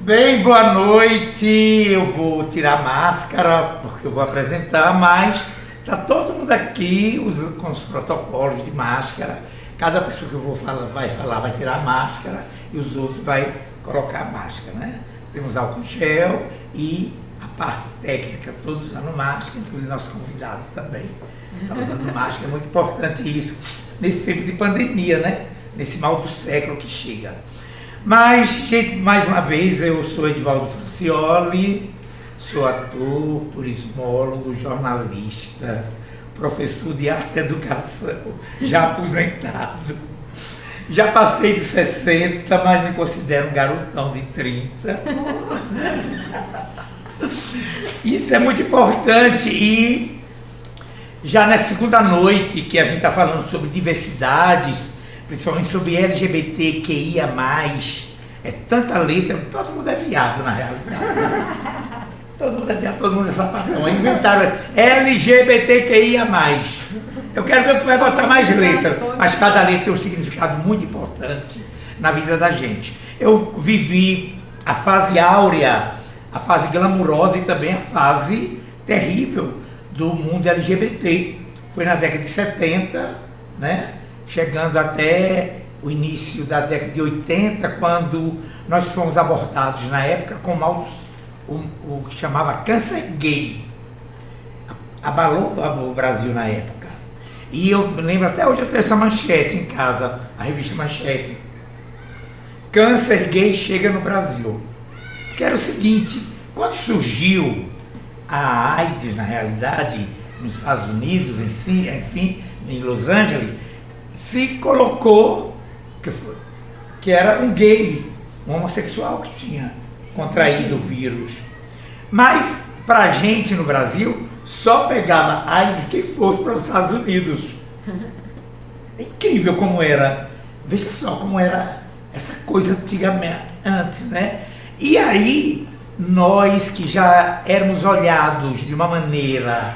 Bem, boa noite. Eu vou tirar a máscara porque eu vou apresentar, mas está todo mundo aqui com os protocolos de máscara. Cada pessoa que eu vou falar vai tirar a máscara e os outros vai colocar a máscara, né? Temos álcool gel e a parte técnica, todos usando máscara, inclusive nossos convidados também. Estão usando máscara, é muito importante isso nesse tempo de pandemia, né? Nesse mal do século que chega. Mas, gente, mais uma vez, eu sou Edivaldo Francioli, sou ator, turismólogo, jornalista, professor de arte e educação, já aposentado. Já passei de 60, mas me considero um garotão de 30. Isso é muito importante e já na segunda noite que a gente está falando sobre diversidades, principalmente sobre LGBTQIA+, é tanta letra, todo mundo é viado na realidade. Todo mundo é viado, todo mundo é sapatão. Aí inventaram essa, LGBTQIA+. Eu quero ver o que vai botar mais letras, mas cada letra tem um significado muito importante na vida da gente. Eu vivi a fase áurea, a fase glamurosa e também a fase terrível do mundo LGBT. Foi na década de 70, né? Chegando até o início da década de 80, quando nós fomos abordados na época com o que chamava câncer gay. Abalou o Brasil na época. E eu me lembro até hoje, eu tenho essa manchete em casa, a revista Manchete. Câncer gay chega no Brasil. Porque era o seguinte, quando surgiu a AIDS, na realidade, nos Estados Unidos, em si, enfim, em Los Angeles, se colocou que era um gay, um homossexual que tinha contraído o vírus. Mas, pra gente no Brasil, só pegava AIDS quem fosse para os Estados Unidos. É incrível como era, veja só como era essa coisa antigamente, antes, né? E aí, nós que já éramos olhados de uma maneira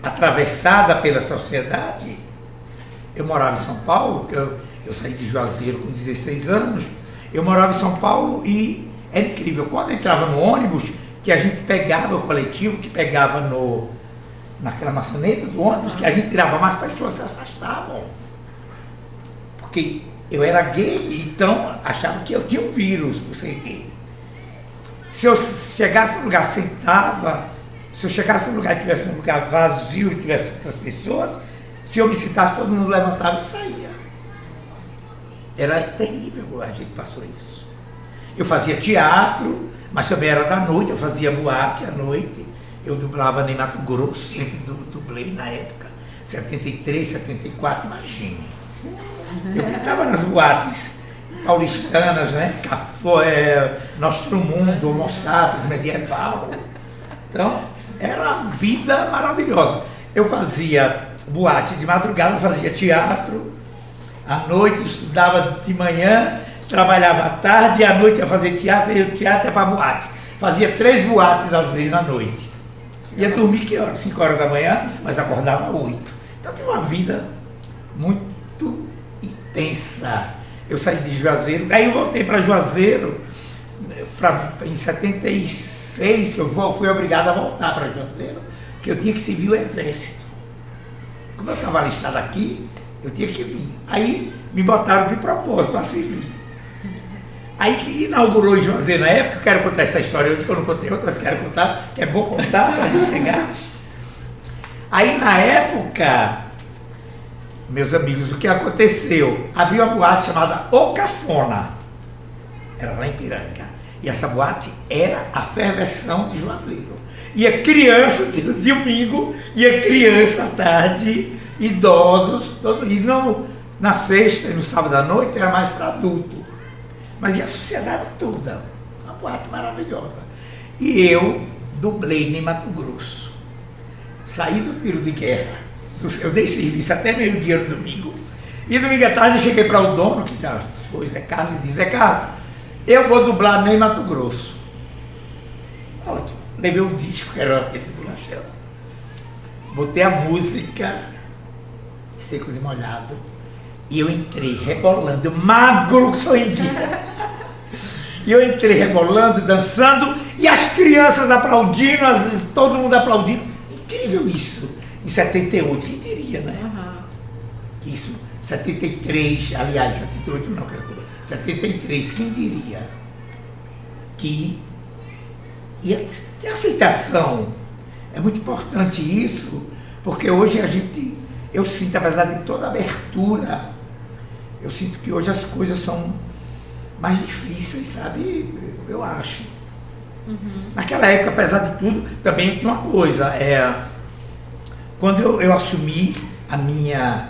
atravessada pela sociedade. Eu morava em São Paulo, eu saí de Juazeiro com 16 anos, eu morava em São Paulo e era incrível. Quando eu entrava no ônibus, que a gente pegava o coletivo, que pegava naquela maçaneta do ônibus, que a gente tirava mais, as pessoas se afastavam. Porque eu era gay, então achavam que eu tinha um vírus por ser gay. Se eu chegasse no lugar, sentava, se eu chegasse no lugar e tivesse um lugar vazio e tivesse outras pessoas, se eu me citasse, todo mundo levantava e saía. Era terrível, a gente passou isso. Eu fazia teatro, mas também era da noite, eu fazia boate à noite. Eu dublava em Mato Grosso, sempre dublei na época, 73, 74, imagine. Eu pintava nas boates paulistanas, né? Café, Nostro Mundo, Homo Sapiens, medieval. Então, era uma vida maravilhosa. Eu fazia boate de madrugada, fazia teatro, à noite estudava de manhã, trabalhava à tarde e à noite ia fazer teatro, e o teatro ia para boate. Fazia 3 boates às vezes na noite. Ia dormir que horas? 5 horas da manhã, mas acordava 8. Então tinha uma vida muito intensa. Eu saí de Juazeiro, aí eu voltei para Juazeiro, em 76, que eu fui obrigado a voltar para Juazeiro, porque eu tinha que servir o exército. Como eu estava alistado aqui, eu tinha que vir. Aí me botaram de propósito para servir. Aí que inaugurou em Juazeiro na época, eu quero contar essa história hoje, que eu não contei outra, mas quero contar, que é bom contar para a gente chegar. Aí na época, meus amigos, o que aconteceu? Abriu uma boate chamada O Cafona, era lá em Piranga. E essa boate era a ferversão de Juazeiro. Ia criança de domingo, ia criança à tarde, idosos, e não, na sexta e no sábado à noite era mais para adulto. Mas ia a sociedade toda, uma boate maravilhosa. E eu dublei em Mato Grosso. Saí do tiro de guerra, eu dei serviço até meio-dia no domingo. E domingo à tarde eu cheguei para o dono, que já foi Zé Carlos, e disse: Zé Carlos, eu vou dublar em Mato Grosso. Ótimo. Levei um disco, que era aqueles bolachão. Botei a música, Secos e Molhados, e eu entrei rebolando, magro que sou em dia. E eu entrei rebolando, dançando, e as crianças aplaudindo, todo mundo aplaudindo. Incrível isso, em 78, quem diria, né? Que isso, 73, aliás, 78 não, 73, quem diria? Que e a aceitação, é muito importante isso, porque hoje eu sinto, apesar de toda a abertura, eu sinto que hoje as coisas são mais difíceis, sabe? Eu acho. Naquela época, apesar de tudo, também tinha uma coisa, quando eu assumi a minha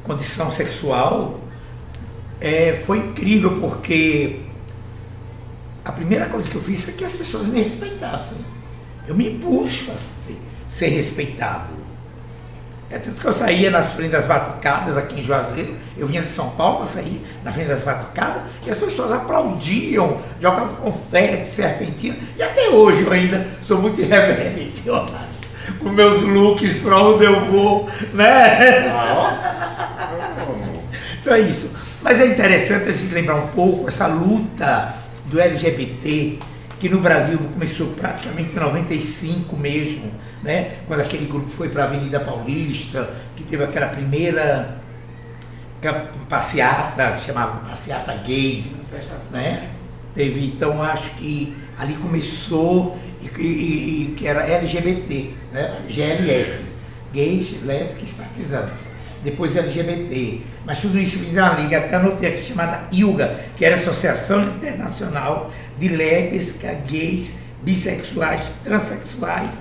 condição sexual, foi incrível, porque a primeira coisa que eu fiz foi que as pessoas me respeitassem. Eu me impus para ser respeitado. É tanto que eu saía nas frentes das batucadas aqui em Juazeiro, eu vinha de São Paulo para sair na frente das batucadas, e as pessoas aplaudiam, jogavam confete, serpentina, e até hoje eu ainda sou muito irreverente, eu acho, com meus looks para onde eu vou, né? Então é isso. Mas é interessante a gente lembrar um pouco essa luta do LGBT, que no Brasil começou praticamente em 95 mesmo, né? Quando aquele grupo foi para a Avenida Paulista, que teve aquela primeira passeata, chamava passeata gay, né? Teve, então acho que ali começou, e que era LGBT, né? GLS, gays, lésbicas e simpatizantes. Depois LGBT, mas tudo isso vinha na liga, até anotei aqui, chamada ILGA, que era a Associação Internacional de Lésbicas, Gays, Bissexuais, Transsexuais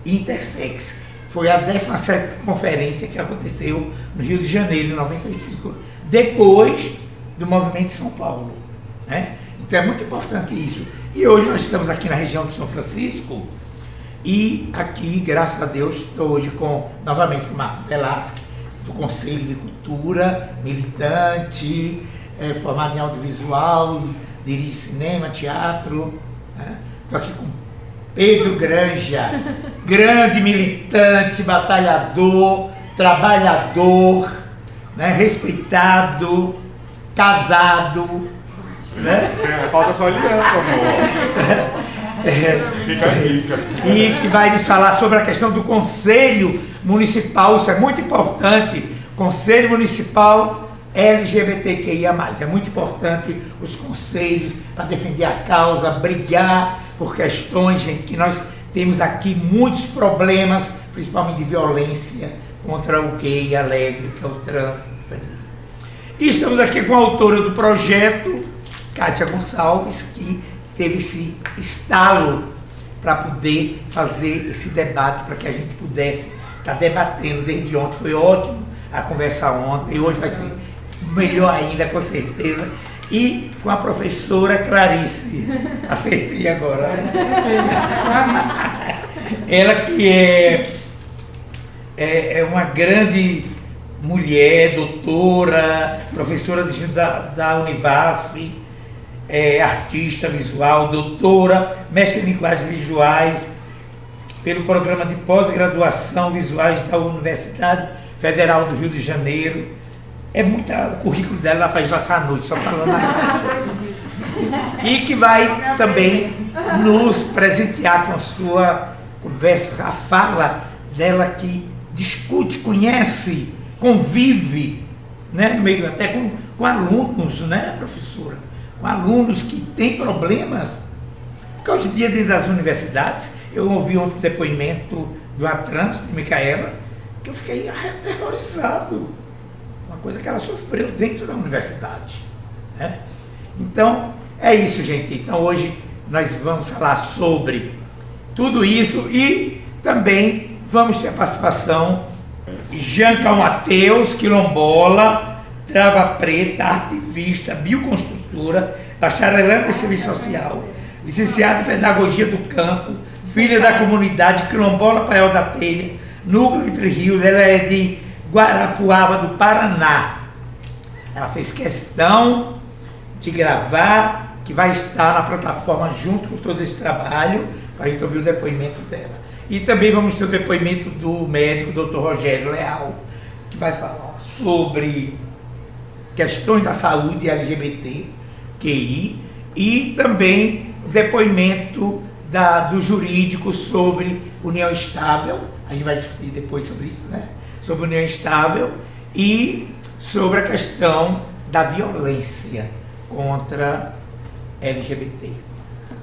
e Intersex. Foi a 17ª conferência que aconteceu no Rio de Janeiro, em 95, depois do Movimento de São Paulo, né? Então é muito importante isso. E hoje nós estamos aqui na região de São Francisco, e aqui, graças a Deus, estou hoje novamente com o Márcio Velasquez, do Conselho de Cultura, militante, formado em audiovisual, dirige cinema, teatro. Estou aqui com Pedro Granja, grande militante, batalhador, trabalhador, né, respeitado, casado. Né? Falta só aliança, amor. Fica rica. E que vai nos falar sobre a questão do Conselho Municipal, isso é muito importante, Conselho Municipal LGBTQIA+. É muito importante os conselhos para defender a causa, brigar por questões, gente, que nós temos aqui muitos problemas, principalmente de violência contra o gay, a lésbica, o trans. E estamos aqui com a autora do projeto, Kátia Gonçalves, que teve esse estalo para poder fazer esse debate, para que a gente pudesse estar debatendo desde ontem. Foi ótimo a conversa ontem, e hoje vai ser melhor ainda, com certeza. E com a professora Clarice, acertei agora. Ela que é uma grande mulher, doutora, professora da Univasf, artista visual, doutora, mestre em linguagens visuais, pelo programa de pós-graduação visuais da Universidade Federal do Rio de Janeiro. O currículo dela dá para ir passar a noite só falando. E que vai também nos presentear com a sua conversa, a fala dela, que discute, conhece, convive, né, no meio, até com alunos, né, professora? Com alunos que têm problemas. Porque hoje em dia, dentro das universidades, eu ouvi um depoimento de uma trans, de Micaela, que eu fiquei aterrorizado. Uma coisa que ela sofreu dentro da universidade, né? Então, é isso, gente. Então, hoje nós vamos falar sobre tudo isso e também vamos ter a participação de Jean Mateus, quilombola, trava preta, ativista, bioconstrutora, bacharelando em serviço social, licenciada em pedagogia do campo, filha da comunidade quilombola Paiol da Telha, núcleo Entre Rios. Ela é de Guarapuava, do Paraná. Ela fez questão de gravar, que vai estar na plataforma junto com todo esse trabalho, para a gente ouvir o depoimento dela. E também vamos ter o depoimento do médico, Dr. Rogério Leal, que vai falar sobre questões da saúde LGBT, QI, e também o depoimento do jurídico sobre união estável. A gente vai discutir depois sobre isso, né? Sobre união estável e sobre a questão da violência contra LGBT,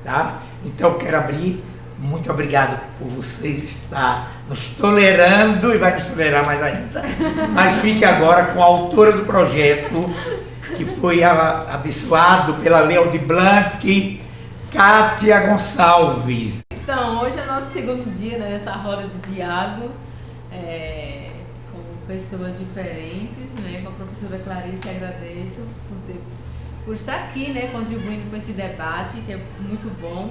tá? Então, quero abrir. Muito obrigado por vocês estar nos tolerando e vai nos tolerar mais ainda. Mas fique agora com a autora do projeto, que foi abençoado pela Lei Aldir Blanc, Kátia Gonçalves. Então, hoje é nosso segundo dia, né, nessa roda de diálogo, com pessoas diferentes, né, com a professora Clarice, agradeço por estar aqui, né, contribuindo com esse debate, que é muito bom.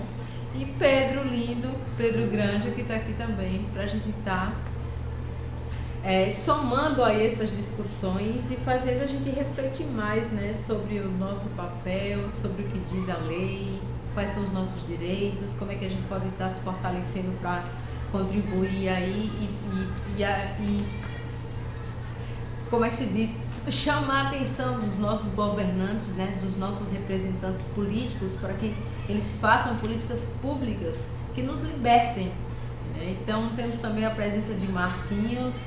E Pedro lindo, Pedro Grande, que está aqui também, para a gente estar somando aí essas discussões e fazendo a gente refletir mais, né, sobre o nosso papel, sobre o que diz a lei, quais são os nossos direitos, como é que a gente pode estar se fortalecendo para contribuir aí e como é que se diz, chamar a atenção dos nossos governantes, né, dos nossos representantes políticos, para que eles façam políticas públicas que nos libertem. Né? Então temos também a presença de Marquinhos,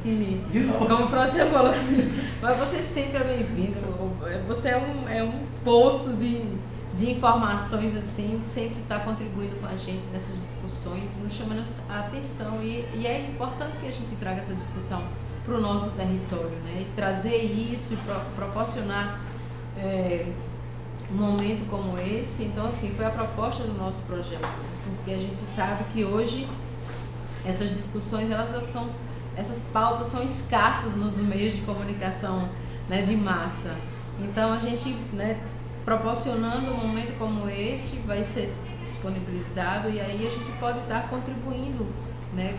que, como o Francisco falou assim, mas você sempre é bem-vindo, você é um poço de informações assim, que sempre está contribuindo com a gente nessas discussões, nos chamando a atenção, e é importante que a gente traga essa discussão para o nosso território, né? E trazer isso e proporcionar um momento como esse. Então, assim, foi a proposta do nosso projeto, porque a gente sabe que hoje essas discussões, essas pautas são escassas nos meios de comunicação, né, de massa. Então, a gente, né, proporcionando um momento como esse, vai ser disponibilizado, e aí a gente pode estar contribuindo, né,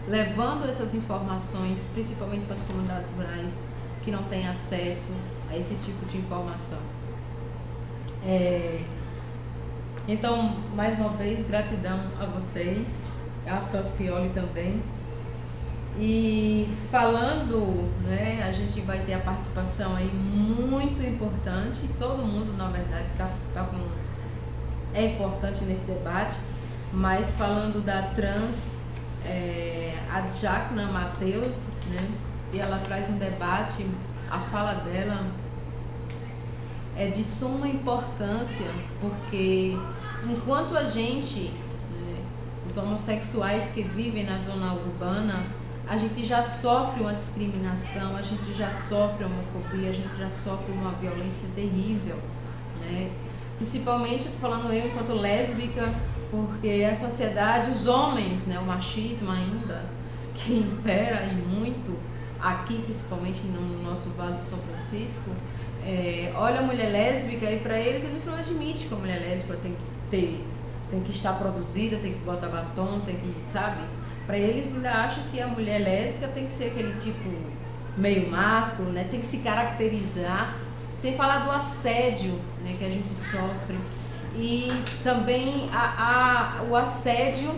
levando essas informações, principalmente para as comunidades rurais que não têm acesso a esse tipo de informação. Então, mais uma vez, gratidão a vocês, a Francioli também. E falando, né, a gente vai ter a participação aí muito importante, todo mundo, na verdade, é importante nesse debate, mas falando da trans, a Jacna Mateus, né, e ela traz um debate, a fala dela é de suma importância, porque enquanto a gente, né, os homossexuais que vivem na zona urbana, a gente já sofre uma discriminação, a gente já sofre homofobia, a gente já sofre uma violência terrível, né? Principalmente, eu tô falando eu enquanto lésbica, porque a sociedade, os homens, né, o machismo ainda, que impera e muito, aqui principalmente no nosso Vale do São Francisco, olha a mulher lésbica e para eles não admitem que a mulher lésbica tem que estar produzida, tem que botar batom, tem que, sabe? Para eles ainda acham que a mulher lésbica tem que ser aquele tipo meio másculo, né? Tem que se caracterizar, sem falar do assédio, né, que a gente sofre. E também o assédio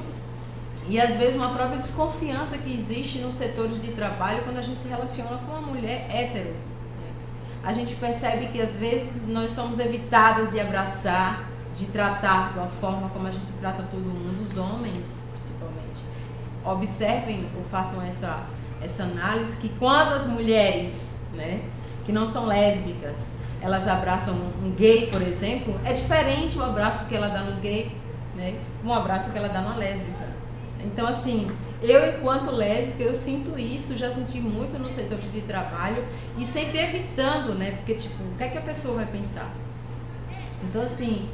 e às vezes uma própria desconfiança que existe nos setores de trabalho quando a gente se relaciona com uma mulher hétero. Né? A gente percebe que às vezes nós somos evitadas de abraçar, de tratar de uma forma como a gente trata todo mundo, os homens principalmente. Observem ou façam essa análise, que quando as mulheres, né, que não são lésbicas, elas abraçam um gay, por exemplo, é diferente o abraço que ela dá no gay, né, um abraço que ela dá numa lésbica. Então, assim, eu enquanto lésbica, eu sinto isso, já senti muito nos setores de trabalho e sempre evitando, né, porque tipo, o que é que a pessoa vai pensar? Então, assim,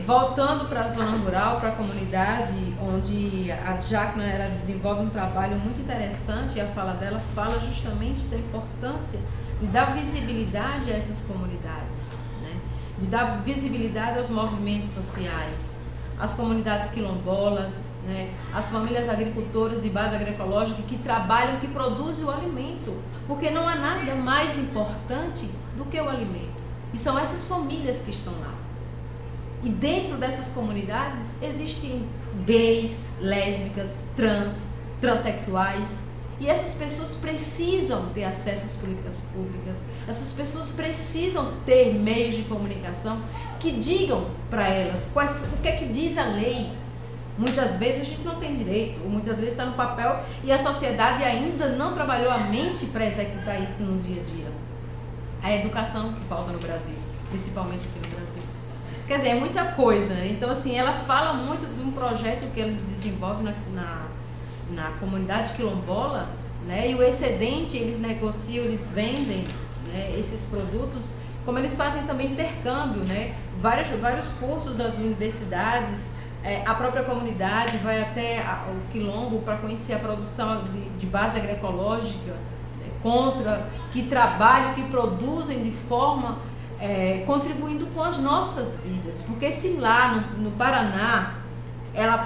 voltando para a zona rural, para a comunidade, onde a Jacna ela desenvolve um trabalho muito interessante, e a fala dela fala justamente da importância de dar visibilidade a essas comunidades, né? De dar visibilidade aos movimentos sociais, às comunidades quilombolas, né? As famílias agricultoras de base agroecológica que trabalham, que produzem o alimento, porque não há nada mais importante do que o alimento. E são essas famílias que estão lá. E dentro dessas comunidades existem gays, lésbicas, transexuais. E essas pessoas precisam ter acesso às políticas públicas, essas pessoas precisam ter meios de comunicação que digam para elas o que é que diz a lei. Muitas vezes a gente não tem direito, ou muitas vezes está no papel e a sociedade ainda não trabalhou a mente para executar isso no dia a dia. A educação que falta no Brasil, principalmente aqui no Brasil. Quer dizer, é muita coisa. Então, assim, ela fala muito de um projeto que eles desenvolvem na comunidade quilombola, né? E o excedente eles negociam, eles vendem, né, esses produtos, como eles fazem também intercâmbio, né? Vários cursos das universidades. A própria comunidade vai até o quilombo para conhecer a produção de base agroecológica, né, que trabalham, que produzem de forma, contribuindo com as nossas vidas. Porque se lá no Paraná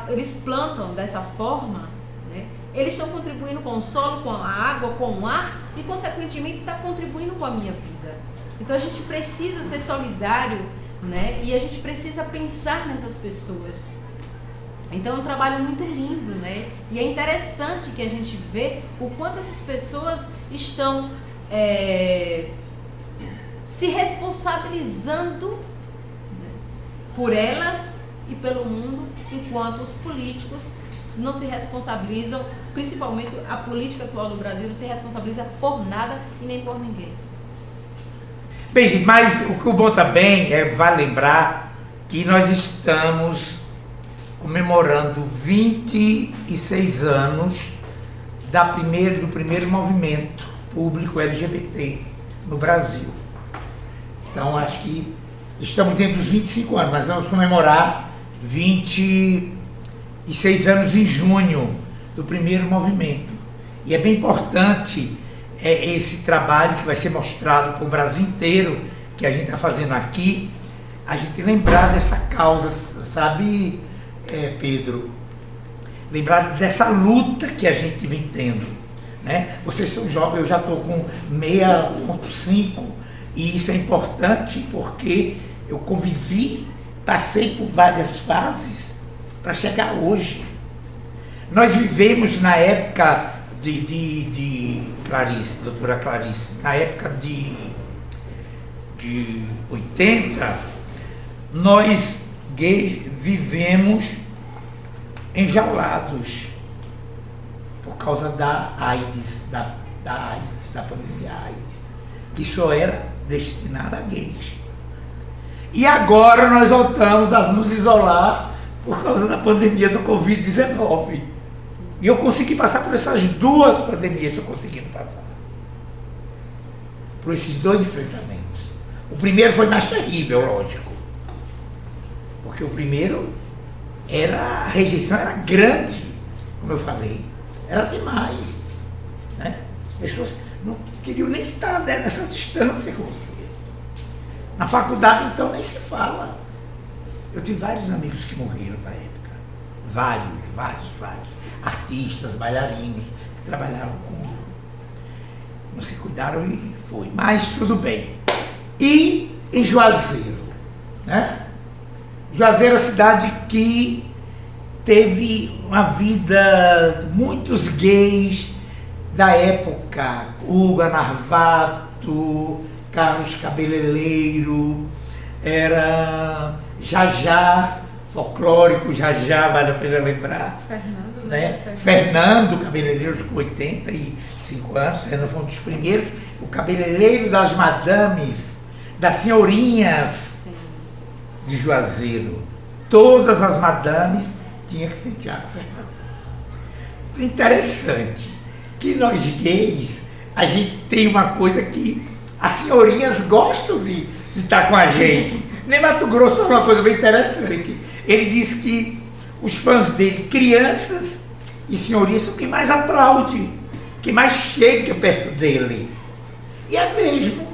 eles plantam dessa forma, né, eles estão contribuindo com o solo, com a água, com o ar e, consequentemente, está contribuindo com a minha vida. Então a gente precisa ser solidário, né, e a gente precisa pensar nessas pessoas. Então é um trabalho muito lindo, né? E é interessante que a gente vê o quanto essas pessoas estão se responsabilizando, né, por elas e pelo mundo, enquanto os políticos não se responsabilizam, principalmente a política atual do Brasil não se responsabiliza por nada e nem por ninguém. Bem, gente, mas o que o bom também vale lembrar que nós estamos comemorando 26 anos do primeiro movimento público LGBT no Brasil. Então, acho que estamos dentro dos 25 anos, mas vamos comemorar 26 anos em junho do primeiro movimento. E é bem importante esse trabalho que vai ser mostrado para o Brasil inteiro, que a gente está fazendo aqui, a gente lembrar dessa causa, sabe, Pedro? Lembrar dessa luta que a gente vem tendo, né? Vocês são jovens, eu já estou com 6,5 e isso é importante porque eu convivi, passei por várias fases para chegar hoje. Nós vivemos na época de Clarice, doutora Clarice, na época de 80, nós gays vivemos enjaulados por causa da AIDS, da pandemia AIDS, que só era destinada a gays. E agora nós voltamos a nos isolar por causa da pandemia do Covid-19. E eu consegui passar por essas duas pandemias, eu consegui passar por esses dois enfrentamentos. O primeiro foi mais terrível, lógico, porque o primeiro a rejeição era grande, como eu falei, era demais, né? As pessoas não queriam nem estar, né, nessa distância com você. Na faculdade, então, nem se fala. Eu tive vários amigos que morreram na época, vários, artistas, bailarinos, que trabalharam comigo. Não se cuidaram e foi, mas tudo bem. E em Juazeiro, né? Juazeiro é uma cidade que teve uma vida, muitos gays da época, Hugo Narvato, Carlos Cabeleireiro, era Jajá, folclórico Jajá, vale a pena lembrar. Fernando, né? Fernando Cabeleireiro, com 85 anos, Fernando foi um dos primeiros, o cabeleireiro das madames, das senhorinhas de Juazeiro. Todas as madames tinham que se pentear com Fernando. Interessante que nós gays, a gente tem uma coisa que as senhorinhas gostam de estar com a gente. Nem Mato Grosso foi uma coisa bem interessante. Ele disse que os fãs dele, crianças e senhorias, são quem mais aplaude, quem mais chega perto dele. E é mesmo.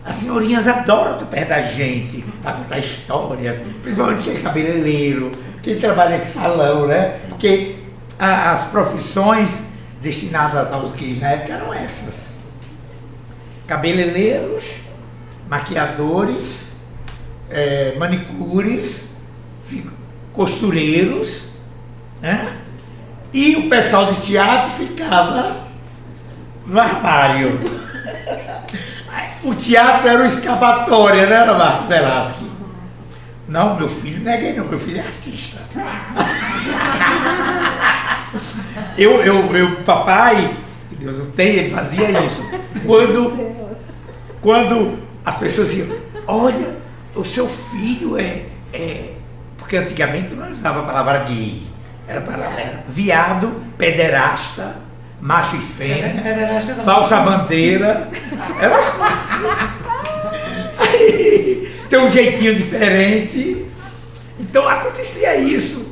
As senhorinhas adoram estar perto da gente, para contar histórias, principalmente quem é cabeleireiro, quem trabalha em salão, né? Porque as profissões destinadas aos gays na época eram essas. Cabeleireiros, maquiadores, manicures, costureiros, né? E o pessoal de teatro ficava no armário. O teatro era uma escapatória, né, Marcos Velasquez? Não, meu filho não é gay, não, meu filho é artista. Papai, que Deus o tenha, ele fazia isso. Quando as pessoas diziam, olha, o seu filho porque antigamente não usava a palavra gay, era viado, pederasta, macho e fêmea, falsa bandeira. Aí, tem um jeitinho diferente. Então acontecia isso.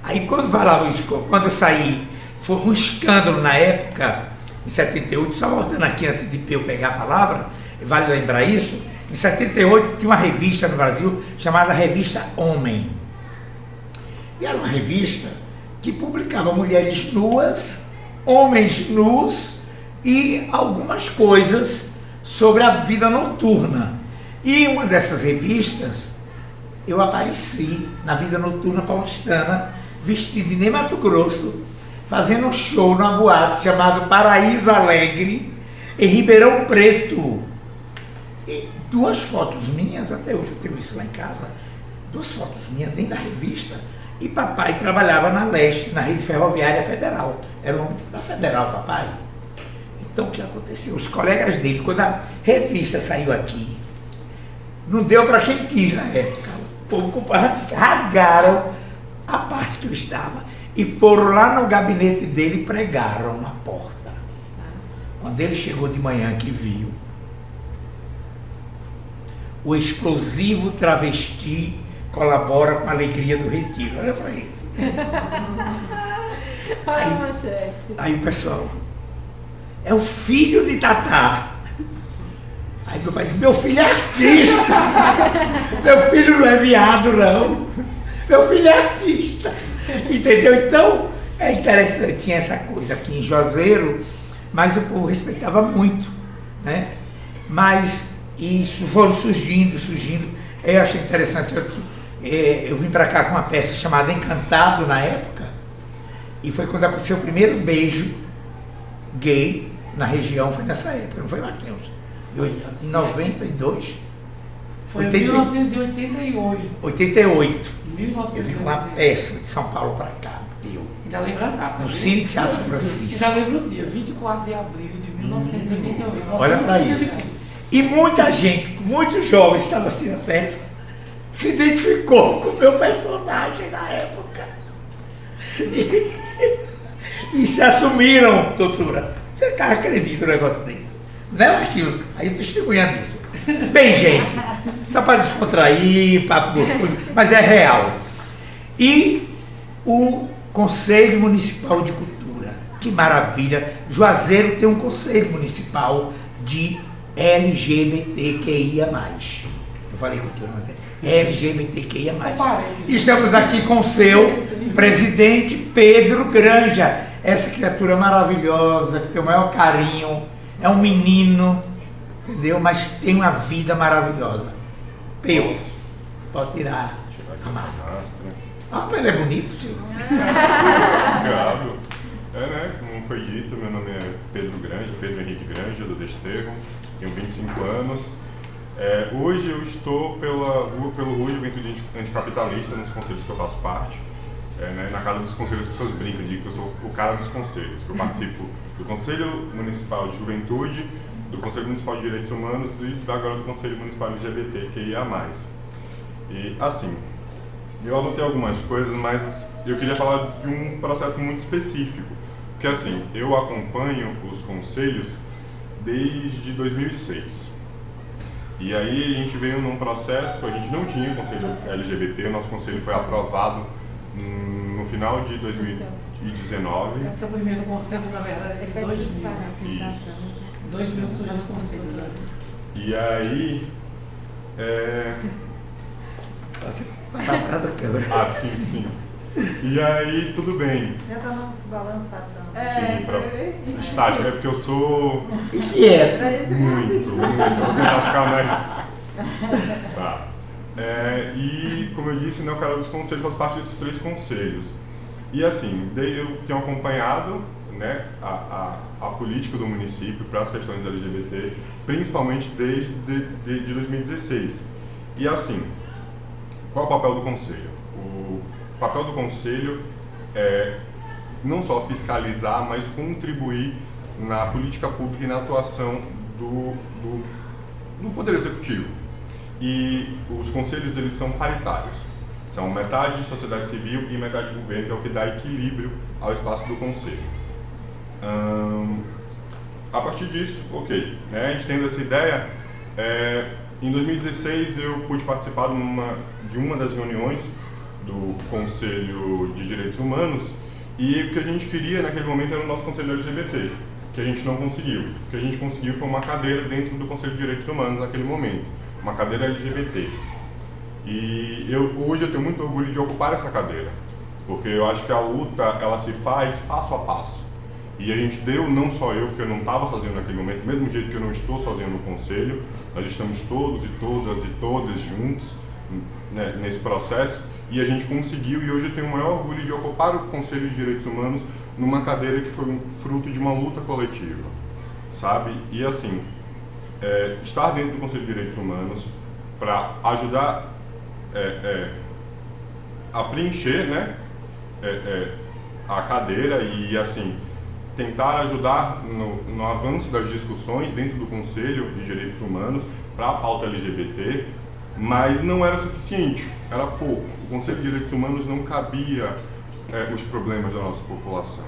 Aí quando falavam isso, quando eu saí, foi um escândalo na época, em 78, só voltando aqui antes de eu pegar a palavra, vale lembrar isso, em 78 tinha uma revista no Brasil chamada Revista Homem. E era uma revista que publicava mulheres nuas, homens nus e algumas coisas sobre a vida noturna. E uma dessas revistas, eu apareci na vida noturna paulistana, vestido de Ney Matogrosso, fazendo um show numa boate chamado Paraíso Alegre, em Ribeirão Preto. E 2 fotos minhas, até hoje eu tenho isso lá em casa, 2 fotos minhas dentro da revista, e papai trabalhava na Leste, na Rede Ferroviária Federal. Era o homem da Federal, papai. Então o que aconteceu? Os colegas dele, quando a revista saiu aqui, não deu para quem quis na época. O povo rasgaram a parte que eu estava e foram lá no gabinete dele e pregaram na porta. Quando ele chegou de manhã que viu o explosivo travesti colabora com a alegria do retiro. Olha para isso. Aí o pessoal, é o filho de Tatá. Aí meu pai disse, meu filho é artista. Meu filho não é viado, não. Meu filho é artista. Entendeu? Então, é interessante, tinha essa coisa aqui em Juazeiro, mas o povo respeitava muito, né? Mas isso foram surgindo. Eu achei interessante. Eu vim para cá com uma peça chamada Encantado na época, e foi quando aconteceu o primeiro beijo gay na região, foi nessa época, não foi, Marquinhos? Em 92? Foi em 1988. 88. 1988. Eu vim com uma peça de São Paulo para cá, Ainda lembra a data. no Cine Teatro Francisco. Ainda lembra o dia, 24 de abril de 1988. Olha para isso. E muita gente, muitos jovens que estavam assistindo a festa, se identificou com o meu personagem na época. E se assumiram, doutora. Você acredita no negócio desse? Não é aquilo. Aí testemunha disso. Bem, gente, só para descontrair, papo gostoso, mas é real. E o Conselho Municipal de Cultura, que maravilha. Juazeiro tem um Conselho Municipal de LGBTQIA+. Eu falei cultura, mas é LGBTQIA+. Estamos aqui com o seu presidente Pedro Granja, essa criatura maravilhosa, que tem o maior carinho, é um menino, entendeu? Mas tem uma vida maravilhosa. Pedro, pode tirar a máscara. Olha como ele é bonito, gente. Obrigado. Né? Como foi dito, meu nome é Pedro Granja, Pedro Henrique Granja, do Desterro, tenho 25 anos. Hoje eu estou pelo Rua Juventude Anticapitalista, nos conselhos que eu faço parte. Né? Na Casa dos Conselhos as pessoas brincam, dizem que eu sou o cara dos conselhos, que eu participo do Conselho Municipal de Juventude, do Conselho Municipal de Direitos Humanos e agora do Conselho Municipal LGBTQIA+. E assim, eu anotei algumas coisas, mas eu queria falar de um processo muito específico, porque assim, eu acompanho os conselhos desde 2006. E aí a gente veio num processo, a gente não tinha o conselho LGBT, o nosso conselho foi aprovado no final de 2019. É porque o primeiro conselho, na verdade, é 2000. Isso. 2000 surgiu os conselhos. E aí... Ah, sim. E aí, tudo bem. Já tá não se balançar tanto. Sim, para estágio, porque eu sou Inquieto. muito. Eu vou tentar ficar mais... Tá. E, como eu disse, né, o cara dos conselhos faz parte desses 3 conselhos. E assim, eu tenho acompanhado, né, a política do município para as questões LGBT, principalmente desde de 2016. E assim, qual é o papel do Conselho? O papel do Conselho é não só fiscalizar, mas contribuir na política pública e na atuação do Poder Executivo. E os conselhos, eles são paritários. São metade de sociedade civil e metade de governo, que é o que dá equilíbrio ao espaço do Conselho. A partir disso, ok, né, a gente tendo essa ideia, em 2016 eu pude participar de uma das reuniões do Conselho de Direitos Humanos, e o que a gente queria naquele momento era o nosso Conselho LGBT, que a gente não conseguiu. O que a gente conseguiu foi uma cadeira dentro do Conselho de Direitos Humanos naquele momento, uma cadeira LGBT. E hoje eu tenho muito orgulho de ocupar essa cadeira, porque eu acho que a luta, ela se faz passo a passo. E a gente deu, não só eu, porque eu não estava sozinho naquele momento, do mesmo jeito que eu não estou sozinho no Conselho, nós estamos todos e todas juntos, né, nesse processo, e a gente conseguiu, e hoje eu tenho o maior orgulho de ocupar o Conselho de Direitos Humanos numa cadeira que foi um fruto de uma luta coletiva, sabe? E assim, estar dentro do Conselho de Direitos Humanos para ajudar a preencher, né, a cadeira e assim tentar ajudar no avanço das discussões dentro do Conselho de Direitos Humanos para a pauta LGBT, mas não era suficiente, era pouco. O Conselho de Direitos Humanos não cabia os problemas da nossa população,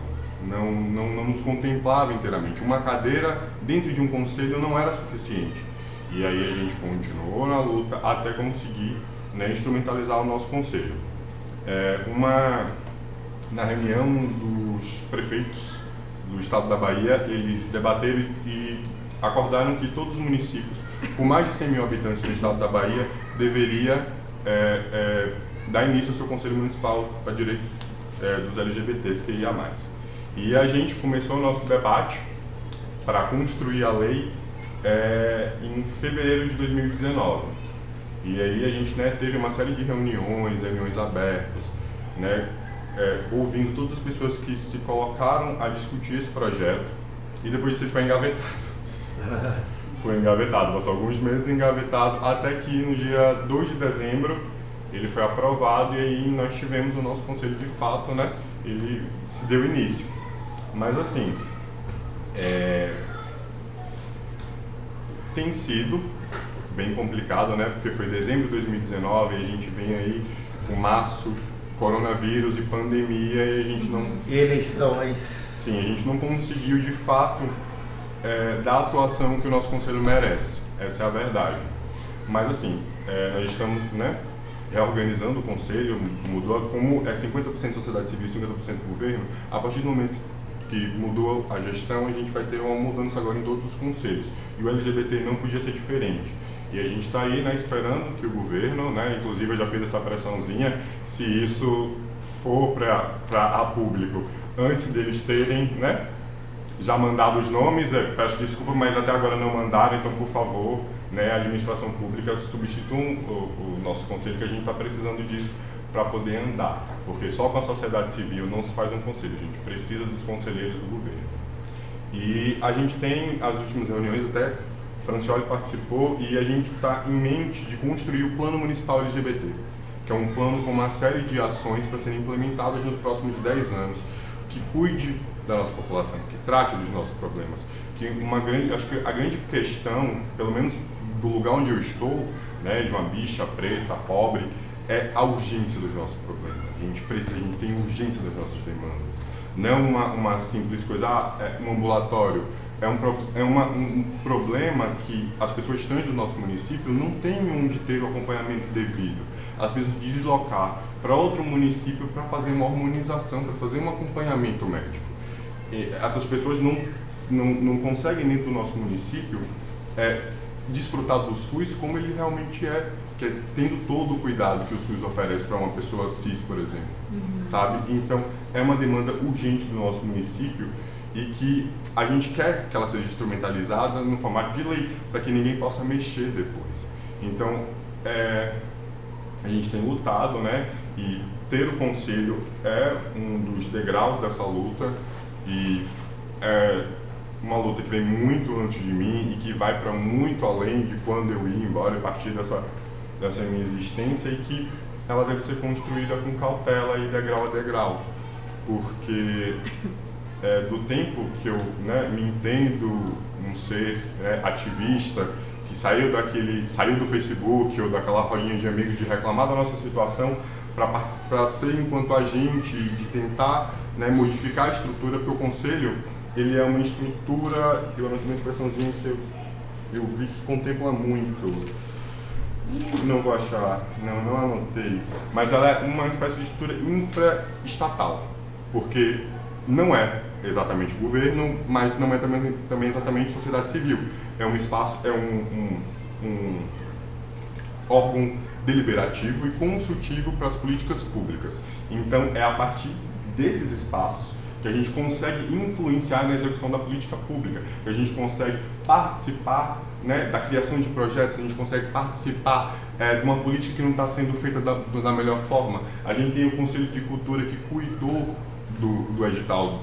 não nos contemplava inteiramente. Uma cadeira dentro de um conselho não era suficiente. E aí a gente continuou na luta até conseguir, né, instrumentalizar o nosso conselho. Na reunião dos prefeitos do estado da Bahia, eles debateram e acordaram que todos os municípios com mais de 100 mil habitantes no estado da Bahia deveria dar início ao seu conselho municipal para direitos dos LGBTs que ia mais. E a gente começou o nosso debate para construir a lei em fevereiro de 2019. E aí a gente, né, teve uma série de reuniões abertas, né, ouvindo todas as pessoas que se colocaram a discutir esse projeto, e depois disso ele foi engavetado. Foi engavetado, passou alguns meses engavetado, até que no dia 2 de dezembro ele foi aprovado e aí nós tivemos o nosso conselho de fato, né, ele se deu início. Mas assim, tem sido bem complicado, né, porque foi dezembro de 2019 e a gente vem aí com março, coronavírus e pandemia e a gente não... Eleições. Sim, a gente não conseguiu de fato dar a atuação que o nosso conselho merece, essa é a verdade. Mas assim, nós estamos, né, reorganizando o conselho, mudou, como 50% sociedade civil e 50% governo, a partir do momento que mudou a gestão, a gente vai ter uma mudança agora em todos os conselhos. E o LGBT não podia ser diferente. E a gente está aí, né, esperando que o governo, né, inclusive eu já fiz essa pressãozinha, se isso for para público, antes deles terem, né, já mandado os nomes, peço desculpa, mas até agora não mandaram, então por favor, né, a administração pública substitua o nosso conselho, que a gente está precisando disso para poder andar, porque só com a sociedade civil não se faz um conselho, a gente precisa dos conselheiros do governo. E a gente tem as últimas reuniões, até Francioli participou, e a gente está em mente de construir o Plano Municipal LGBT, que é um plano com uma série de ações para serem implementadas nos próximos 10 anos, que cuide da nossa população, que trate dos nossos problemas. Acho que a grande questão, pelo menos do lugar onde eu estou, né, de uma bicha preta, pobre, é a urgência dos nossos problemas. A gente tem urgência das nossas demandas. Não uma simples coisa, um ambulatório. É um problema que as pessoas trans do nosso município não têm onde ter o acompanhamento devido. As pessoas deslocar para outro município para fazer uma harmonização, para fazer um acompanhamento médico. E essas pessoas não conseguem dentro do nosso município desfrutar do SUS como ele realmente que é tendo todo o cuidado que o SUS oferece para uma pessoa cis, por exemplo, sabe? Então, é uma demanda urgente do nosso município e que a gente quer que ela seja instrumentalizada no formato de lei, para que ninguém possa mexer depois. Então, a gente tem lutado, né? E ter o conselho é um dos degraus dessa luta. E é uma luta que vem muito antes de mim e que vai para muito além de quando eu ia embora, a partir dessa minha existência, e que ela deve ser construída com cautela e degrau a degrau, porque do tempo que eu me entendo um ser ativista, que saiu do Facebook ou daquela rodinha de amigos de reclamar da nossa situação, para ser enquanto agente de tentar modificar a estrutura, porque o Conselho ele é uma estrutura, eu anotei uma expressãozinha que eu vi que contempla muito, não vou achar, não anotei, mas ela é uma espécie de estrutura infraestatal, porque não é exatamente governo, mas não é também exatamente sociedade civil. É um espaço, é um órgão deliberativo e consultivo para as políticas públicas. Então, é a partir desses espaços que a gente consegue influenciar na execução da política pública, que a gente consegue participar da criação de projetos, a gente consegue participar de uma política que não está sendo feita da melhor forma. A gente tem o Conselho de Cultura que cuidou do edital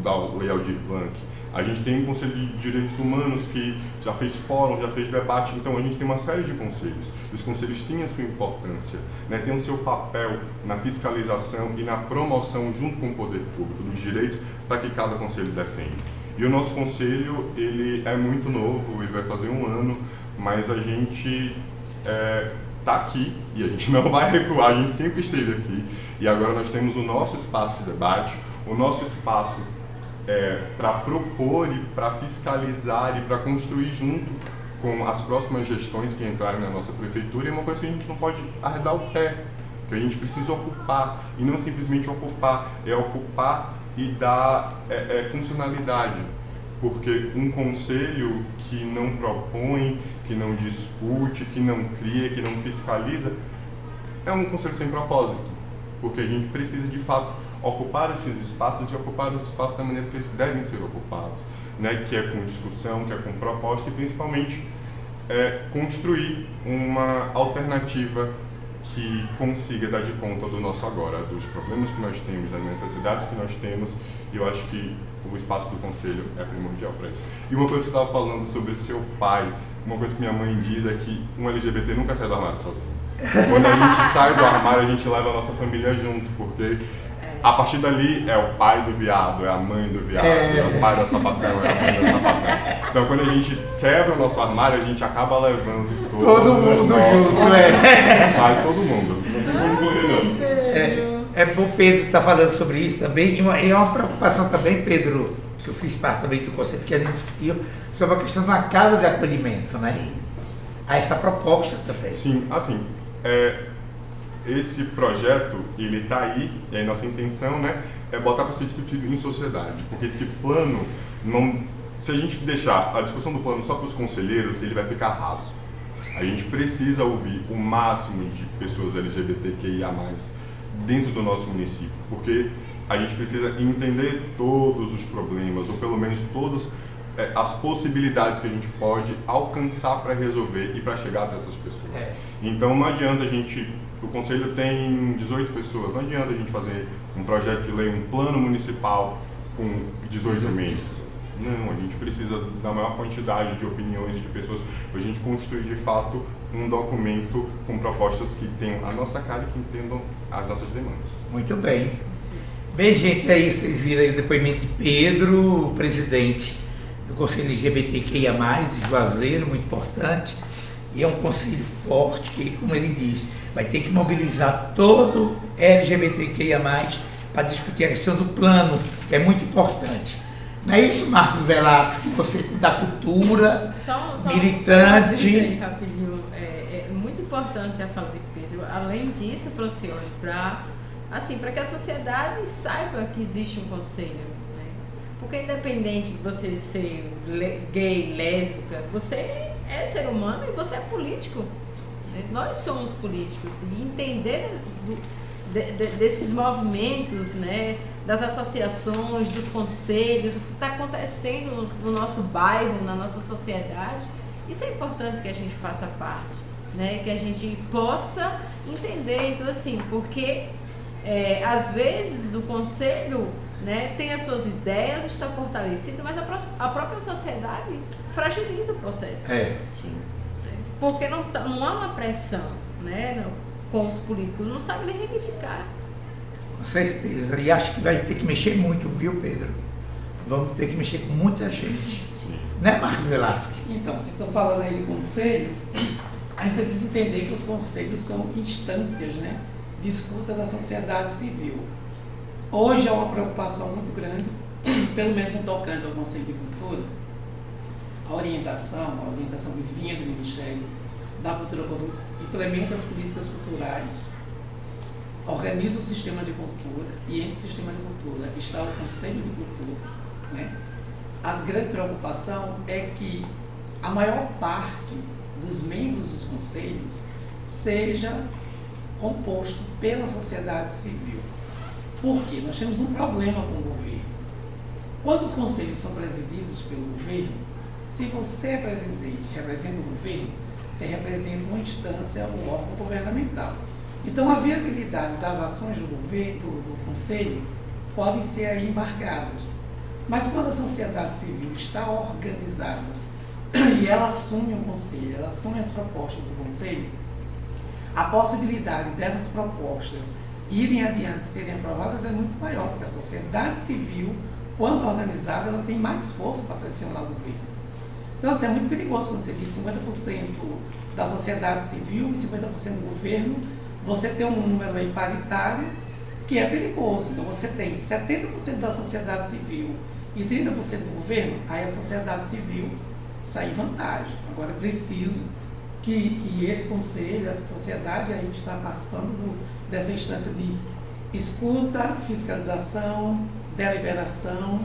da Lei Aldir Blanc. A gente tem um Conselho de Direitos Humanos que já fez fórum, já fez debate, então a gente tem uma série de conselhos. Os conselhos têm a sua importância, têm o seu papel na fiscalização e na promoção, junto com o poder público, dos direitos para que cada conselho defende. E o nosso conselho, ele é muito novo, ele vai fazer 1 ano, mas a gente está aqui e a gente não vai recuar, a gente sempre esteve aqui. E agora nós temos o nosso espaço de debate, o nosso espaço para propor e para fiscalizar e para construir junto com as próximas gestões que entrarem na nossa prefeitura. É uma coisa que a gente não pode arredar o pé, que a gente precisa ocupar, e não simplesmente ocupar, é ocupar e dar funcionalidade, porque um conselho que não propõe, que não discute, que não cria, que não fiscaliza, é um conselho sem propósito, porque a gente precisa de fato ocupar esses espaços e ocupar os espaços da maneira que eles devem ser ocupados, que é com discussão, que é com proposta e principalmente construir uma alternativa que consiga dar de conta do nosso agora, dos problemas que nós temos, das necessidades que nós temos, e eu acho que o espaço do Conselho é primordial para isso. E uma coisa que você estava falando sobre seu pai, uma coisa que minha mãe diz é que um LGBT nunca sai do armário sozinho. Quando a gente sai do armário, a gente leva a nossa família junto, porque a partir dali é o pai do viado, é a mãe do viado, é o pai da sapatão, é a mãe da sapatão. Então quando a gente quebra o nosso armário, a gente acaba levando todo mundo junto, sai todo mundo. É bom Pedro estar falando sobre isso também, e é uma preocupação também, Pedro, que eu fiz parte também do conceito que a gente discutiu, sobre a questão de uma casa de acolhimento, Sim. Há essa proposta também. Sim, assim, esse projeto, ele está aí, e a nossa intenção é botar para ser discutido em sociedade, porque esse plano, se a gente deixar a discussão do plano só para os conselheiros, ele vai ficar raso. A gente precisa ouvir o máximo de pessoas LGBTQIA+, dentro do nosso município, porque a gente precisa entender todos os problemas, ou pelo menos todas as possibilidades que a gente pode alcançar para resolver e para chegar até essas pessoas. Então não adianta o Conselho tem 18 pessoas, não adianta a gente fazer um projeto de lei, um plano municipal com 18 meses. Não, a gente precisa da maior quantidade de opiniões de pessoas para a gente construir de fato um documento com propostas que tenham a nossa cara e que entendam as nossas demandas. Muito bem. Bem, gente, aí vocês viram aí o depoimento de Pedro, o presidente do Conselho LGBTQIA+, de Juazeiro, muito importante, e é um conselho forte que, como ele diz, vai ter que mobilizar todo LGBTQIA+, para discutir a questão do plano, que é muito importante. Não é isso, Marcos Velasco, você da cultura, militante... Rapidinho, é muito importante a fala de Pedro. Além disso, Francione, para que a sociedade saiba que existe um conselho. Porque independente de você ser gay, lésbica, você é ser humano e você é político. Nós somos políticos e entender desses movimentos, das associações, dos conselhos, o que está acontecendo no nosso bairro, na nossa sociedade, isso é importante que a gente faça parte, que a gente possa entender. Então, assim, porque às vezes o conselho né, tem as suas ideias, está fortalecida, mas a própria sociedade fragiliza o processo. Sim. Porque não há uma pressão, né, com os políticos, não sabem nem reivindicar. Com certeza. E acho que vai ter que mexer muito, viu, Pedro? Vamos ter que mexer com muita gente. Sim. Né, Marcos Velasquez? Então, vocês estão falando aí de conselho, a gente precisa entender que os conselhos são instâncias, né, de escuta da sociedade civil. Hoje há uma preocupação muito grande, pelo menos no tocante ao Conselho de Cultura, a orientação que vinha do Ministério da Cultura quando implementa as políticas culturais, organiza o sistema de cultura, e entre o sistema de cultura está o Conselho de Cultura, né? A grande preocupação é que a maior parte dos membros dos conselhos seja composto pela sociedade civil. Por quê? Nós temos um problema com o governo. Quando os conselhos são presididos pelo governo, se você é presidente e representa o governo, você representa uma instância, um órgão governamental. Então, a viabilidade das ações do governo, do conselho, podem ser aí embargadas. Mas quando a sociedade civil está organizada e ela assume um conselho, ela assume as propostas do conselho, a possibilidade dessas propostas irem adiante, serem aprovadas é muito maior, porque a sociedade civil, quando organizada, ela tem mais força para pressionar o governo. Então, assim, é muito perigoso quando você diz 50% da sociedade civil e 50% do governo, você tem um número aí paritário que é perigoso. Então, você tem 70% da sociedade civil e 30% do governo, aí a sociedade civil sai em vantagem. Agora, é preciso que esse conselho, essa sociedade aí que está participando dessa instância de escuta, fiscalização, deliberação,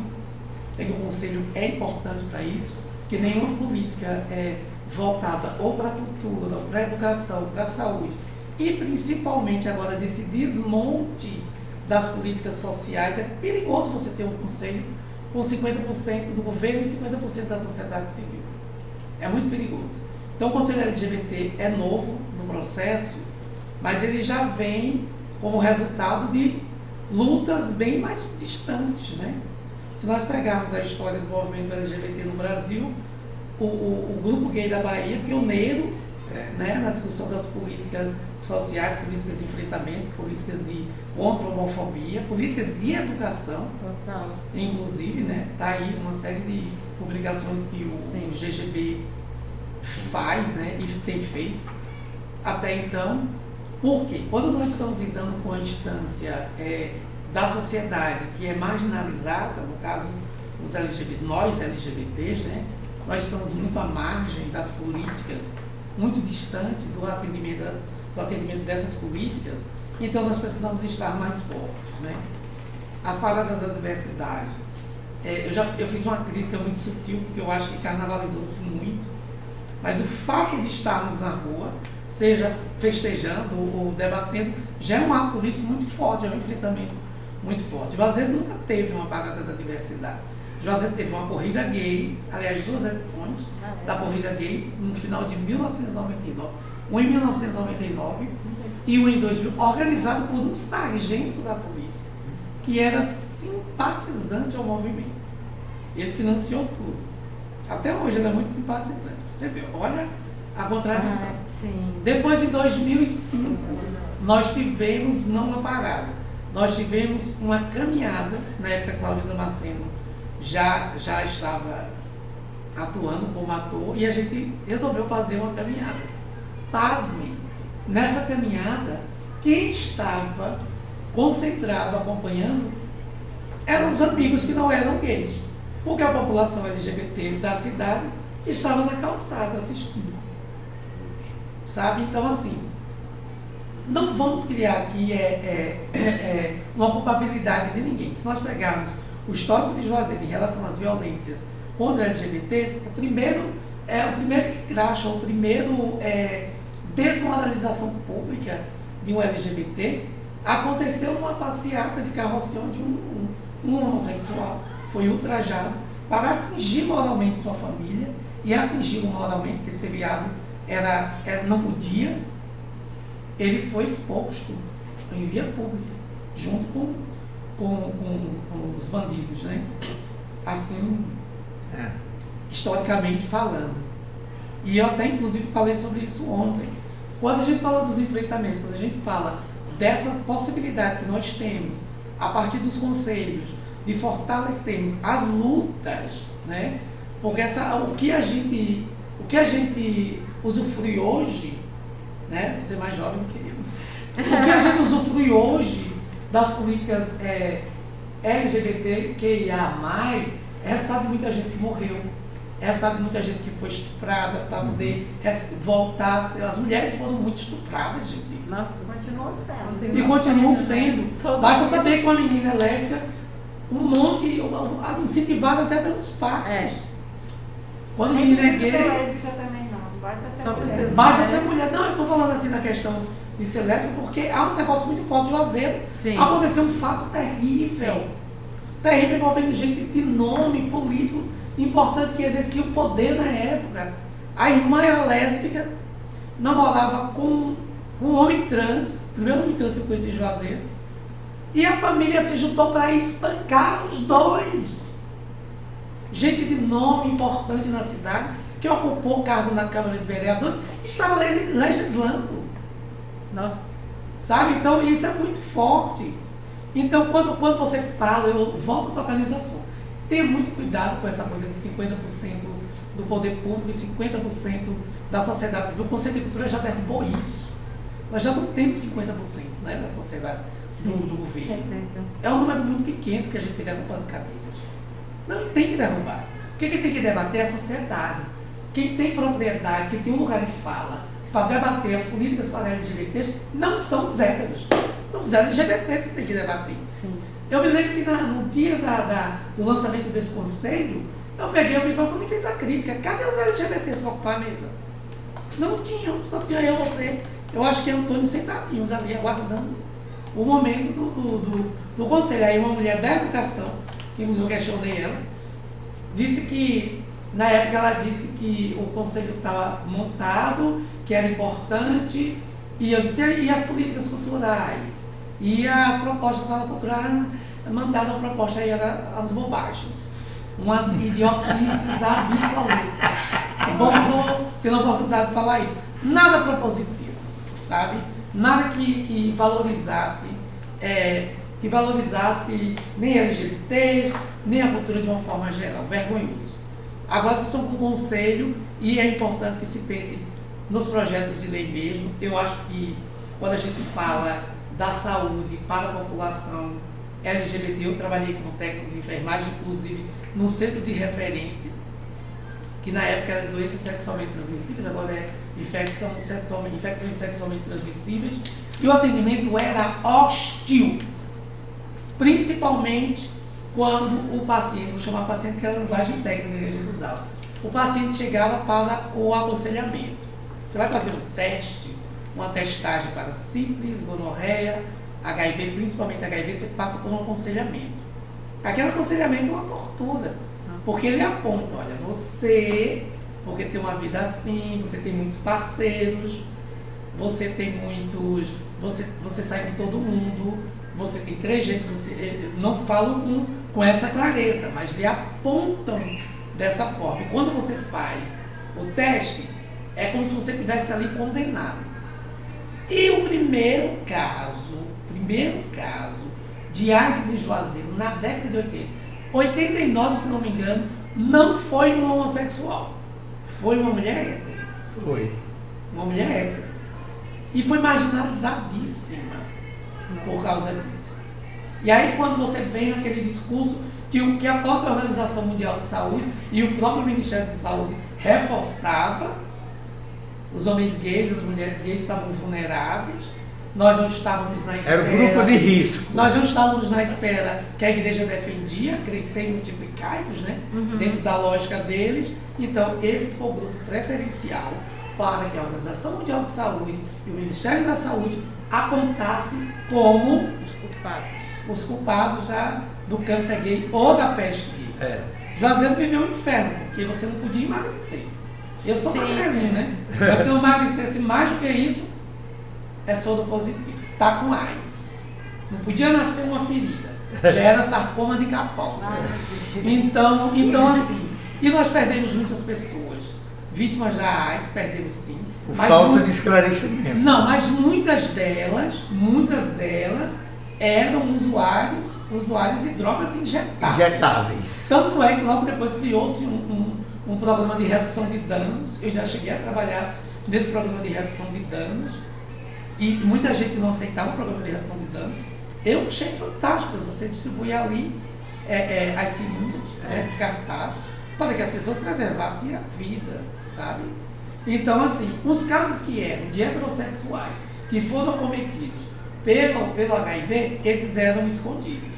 que o conselho é importante para isso, que nenhuma política é voltada ou para a cultura, ou para a educação, para a saúde, e principalmente agora desse desmonte das políticas sociais, é perigoso você ter um conselho com 50% do governo e 50% da sociedade civil. É muito perigoso. Então o Conselho LGBT é novo no processo, mas ele já vem como resultado de lutas bem mais distantes, né? Se nós pegarmos a história do movimento LGBT no Brasil, o Grupo Gay da Bahia, pioneiro, né, na discussão das políticas sociais, políticas de enfrentamento, políticas de contra a homofobia, políticas de educação, Total. inclusive, né? Está aí uma série de publicações que o GGB faz, né, e tem feito até então. Por quê? Quando nós estamos lidando com a instância da sociedade que é marginalizada, no caso os LGBT, nós LGBTs, né, nós estamos muito à margem das políticas, muito distante do atendimento dessas políticas, então nós precisamos estar mais fortes, né? As paradas da diversidade, eu fiz uma crítica muito sutil, porque eu acho que carnavalizou-se muito, mas o fato de estarmos na rua, seja festejando ou debatendo, já é um ato político muito forte, é um enfrentamento muito forte. Juazeiro nunca teve uma parada da diversidade. Juazeiro teve uma corrida gay, aliás, 2 edições da corrida gay, no final de 1999. Um em 1999 e um em 2000, organizado por um sargento da polícia, que era simpatizante ao movimento. Ele financiou tudo. Até hoje ele é muito simpatizante. Você vê, olha a contradição. Depois, em 2005, nós tivemos não uma parada, nós tivemos uma caminhada. Na época, Cláudio Damasceno já estava atuando como ator e a gente resolveu fazer uma caminhada. Pasme, nessa caminhada, quem estava concentrado acompanhando eram os amigos que não eram gays, porque a população LGBT da cidade estava na calçada assistindo. Sabe? Então, assim, não vamos criar aqui uma culpabilidade de ninguém. Se nós pegarmos o histórico de Juazeiro em relação às violências contra LGBTs, o primeiro escracho, o primeiro desmoralização pública de um LGBT aconteceu numa passeata de carroça onde um homossexual foi ultrajado para atingir moralmente sua família e atingi-lo moralmente, porque ser viado não podia. Ele foi exposto em via pública, junto com com os bandidos, né? Assim, historicamente falando. E eu até inclusive falei sobre isso ontem. Quando a gente fala dos enfrentamentos, quando a gente fala dessa possibilidade que nós temos, a partir dos conselhos, de fortalecermos as lutas, né? Porque o que a gente usufrui hoje, né? Você é mais jovem do que eu. O que a gente usufrui hoje das políticas LGBTQIA+, é resultado de muita gente que morreu, é resultado de muita gente que foi estuprada para poder voltar. As mulheres foram muito estupradas, gente. Nossa, Continuam sendo. E continuam sendo. Basta saber que uma menina é lésbica, um monte, incentivada até pelos pais. Quando a menina é gay. Lésbica também não, basta ser mulher. Basta ser mulher. Não, eu estou falando assim na questão de ser lésbica, porque há um negócio muito forte. Juazeiro. Aconteceu um fato terrível. Terrível envolvendo gente de nome político importante que exercia o poder na época. A irmã era lésbica, namorava com um homem trans, o primeiro homem trans que eu conheci em Juazeiro, e a família se juntou para espancar os dois. Gente de nome importante na cidade, que ocupou o cargo na Câmara de Vereadores, estava legislando. Nossa. Sabe? Então isso é muito forte. Então quando você fala, eu volto a tocar nesse assunto. Tenha muito cuidado com essa coisa de 50% do poder público e 50% da sociedade civil. O Conselho de Cultura já derrubou isso. Nós já não temos 50%, né, da sociedade do governo. É um número muito pequeno que a gente fica derrubando cadeiras. Não tem que derrubar. O que tem que debater é a sociedade. Quem tem propriedade, quem tem um lugar de fala para debater as políticas para LGBTs não são os héteros. São os LGBTs que tem que debater. Sim. Eu me lembro que no dia do lançamento desse conselho, eu peguei o microfone e fiz a crítica. Cadê os LGBTs para ocupar a mesa? Não tinham, só tinha eu e você. Eu acho que Antônio sentadinhos ali, aguardando o momento do conselho. Aí uma mulher da educação, que inclusive eu questionei ela, disse que, na época ela disse que o conselho estava montado, que era importante, e eu disse, e as políticas culturais? E as propostas para a cultura, mandaram a proposta aí as bobagens. Umas idiotices absolutas. É bom que eu tenho a oportunidade de falar isso. Nada propositivo, sabe? Nada que valorizasse nem LGBTs, nem a cultura de uma forma geral. Vergonhoso. Agora vocês estão com um conselho e é importante que se pense nos projetos de lei mesmo. Eu acho que quando a gente fala da saúde para a população LGBT, eu trabalhei como técnico de enfermagem, inclusive no centro de referência, que na época era doenças sexualmente transmissíveis, agora é infecções sexualmente transmissíveis, e o atendimento era hostil, principalmente quando o paciente, vou chamar paciente que era a linguagem técnica que a gente usava, o paciente chegava para o aconselhamento. Você vai fazer um teste, uma testagem para sífilis, gonorreia, HIV, principalmente HIV, você passa por um aconselhamento. Aquele aconselhamento é uma tortura, porque ele aponta, olha, você, porque tem uma vida assim, você tem muitos parceiros, você tem muitos, você sai com todo mundo, você tem 3 jeitos, você não falam com essa clareza, mas lhe apontam dessa forma. E quando você faz o teste, é como se você estivesse ali condenado. E o primeiro caso de AIDS em Juazeiro, na década de 80, 89, se não me engano, não foi um homossexual, foi uma mulher hétero. Foi. Uma mulher hétero. E foi marginalizadíssima por causa disso. E aí quando você vem naquele discurso que a própria Organização Mundial de Saúde e o próprio Ministério de Saúde reforçava, os homens gays, as mulheres gays estavam vulneráveis, nós não estávamos na esfera... Era o grupo de risco. Nós não estávamos na esfera que a igreja defendia, crescer e multiplicar-nos, né? Dentro da lógica deles. Então, esse foi o grupo preferencial para que a Organização Mundial de Saúde e o Ministério da Saúde apontassem como os culpados do câncer gay ou da peste gay. Juazeiro viveu um inferno, porque você não podia emagrecer. Eu sou magrelinho, né? Mas se eu emagrecesse mais do que isso, é soro positivo. Tá com AIDS. Não podia nascer uma ferida. gera sarcoma de Kaposi. Então assim, e nós perdemos muitas pessoas, vítimas da AIDS, perdemos sim. Por Mas falta de esclarecimento. não, mas muitas delas eram usuários de drogas injetáveis. Tanto é que logo depois criou-se um programa de redução de danos. Eu já cheguei a trabalhar nesse programa de redução de danos e muita gente não aceitava o programa de redução de danos. Eu achei fantástico você distribuir ali as seringas descartáveis para que as pessoas preservassem a vida, sabe? Então, assim, os casos que eram de heterossexuais que foram cometidos pelo HIV, esses eram escondidos.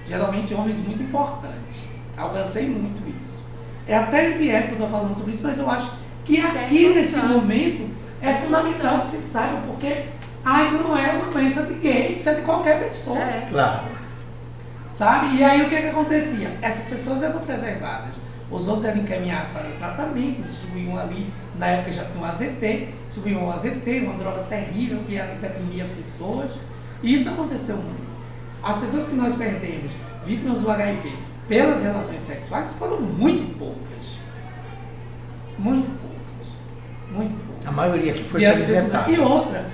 Geralmente homens muito importantes. Alcancei muito isso. É até antiético eu estou falando sobre isso, mas eu acho que aqui nesse momento é fundamental que se saiba, porque AIDS não é uma doença de gay, isso é de qualquer pessoa. Claro. Sabe? E aí o que acontecia? Essas pessoas eram preservadas. Os outros eram encaminhados para o tratamento, distribuíam ali, na época já tinha um AZT, distribuíam um AZT, uma droga terrível que ia deprimir as pessoas. E isso aconteceu muito. As pessoas que nós perdemos, vítimas do HIV, pelas relações sexuais, foram muito poucas. Muito poucas. Muito poucas. A maioria que foi Diante desse- apresentada. E outra,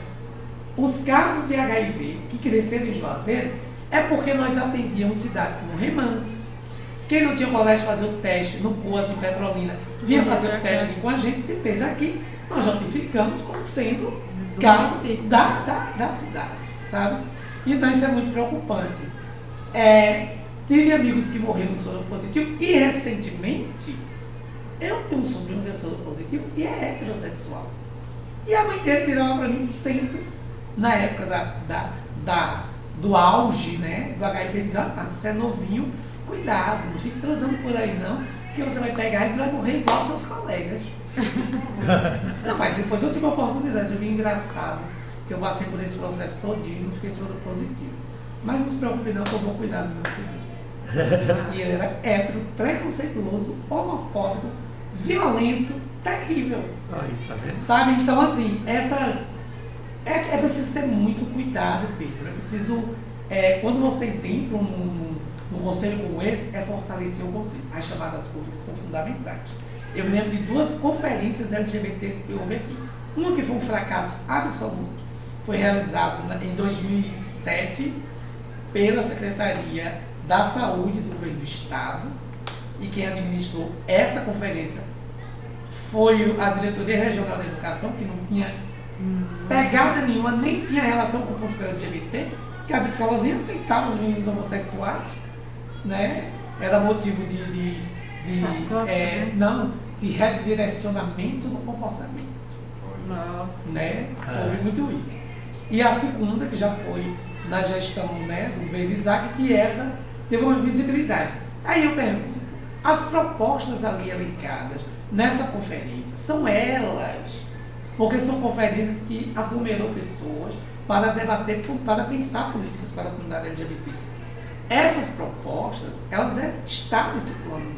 os casos de HIV que cresceram em Juazeiro é porque nós atendíamos cidades como Remanso. Quem não tinha colégio de fazer o teste no COAS em Petrolina, vinha fazer o teste aqui com a gente, se fez aqui, nós notificamos como sendo casos da cidade, sabe? Então isso é muito preocupante. Tive amigos que morreram de soro positivo e recentemente eu tenho um sobrinho que é soro positivo e é heterossexual. E a mãe dele virava para mim sempre, na época do auge, né, do HIV, dizia: ah, você é novinho, cuidado, não fique transando por aí não, porque você vai pegar e você vai morrer igual aos seus colegas. Não, mas depois eu tive a oportunidade, eu vi engraçado, que eu passei por esse processo todinho e não fiquei soro positivo. Mas não se preocupe não, que eu vou cuidar do meu sobrinho. E ele era hétero, preconceituoso, homofóbico, violento, terrível. Aí, tá vendo? Sabe? Então, assim, é preciso ter muito cuidado, Pedro. É preciso, quando vocês entram num conselho como esse, é fortalecer o conselho. As chamadas públicas são fundamentais. Eu me lembro de 2 conferências LGBTs que houve aqui. Uma que foi um fracasso absoluto, foi realizado em 2007 pela Secretaria da Saúde do Governo do Estado, e quem administrou essa conferência foi a Diretoria Regional da Educação, que não tinha pegada nenhuma, nem tinha relação com o público LGBT, que as escolas nem aceitavam os meninos homossexuais, né? Era motivo de redirecionamento do comportamento. Né? Houve muito isso. E a segunda, que já foi na gestão, né, do governo Isaac, que essa teve uma visibilidade. Aí eu pergunto, as propostas ali elencadas nessa conferência, são elas? Porque são conferências que aglomerou pessoas para debater, para pensar políticas para a comunidade LGBT. Essas propostas, elas devem estar nesse plano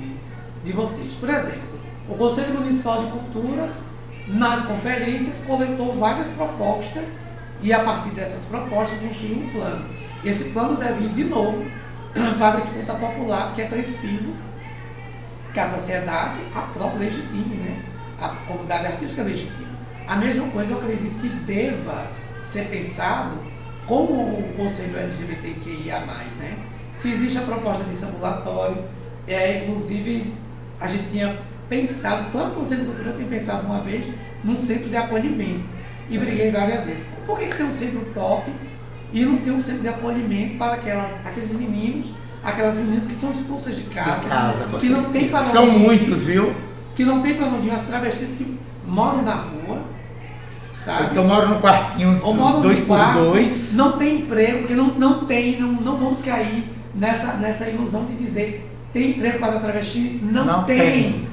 de vocês. Por exemplo, o Conselho Municipal de Cultura, nas conferências, coletou várias propostas e, a partir dessas propostas, construiu um plano. Esse plano deve ir de novo para a escuta popular, porque é preciso que a sociedade, a própria legitime, né? A comunidade artística legitime. A mesma coisa eu acredito que deva ser pensado com o Conselho LGBTQIA+, né? Se existe a proposta desse ambulatório, inclusive a gente tinha pensado, o próprio Conselho de Cultura tem pensado uma vez num centro de acolhimento, e briguei várias vezes. Por que tem um centro top e não tem um centro de acolhimento para aqueles meninos, aquelas meninas que são expulsas de casa, que não tem para onde São ir, muitos, viu? que não tem para onde ir, as travestis que moram na rua, sabe? Então moram no quartinho Ou moram 2x2. Não tem emprego, porque não vamos cair nessa ilusão de dizer tem emprego para travesti. Não tem.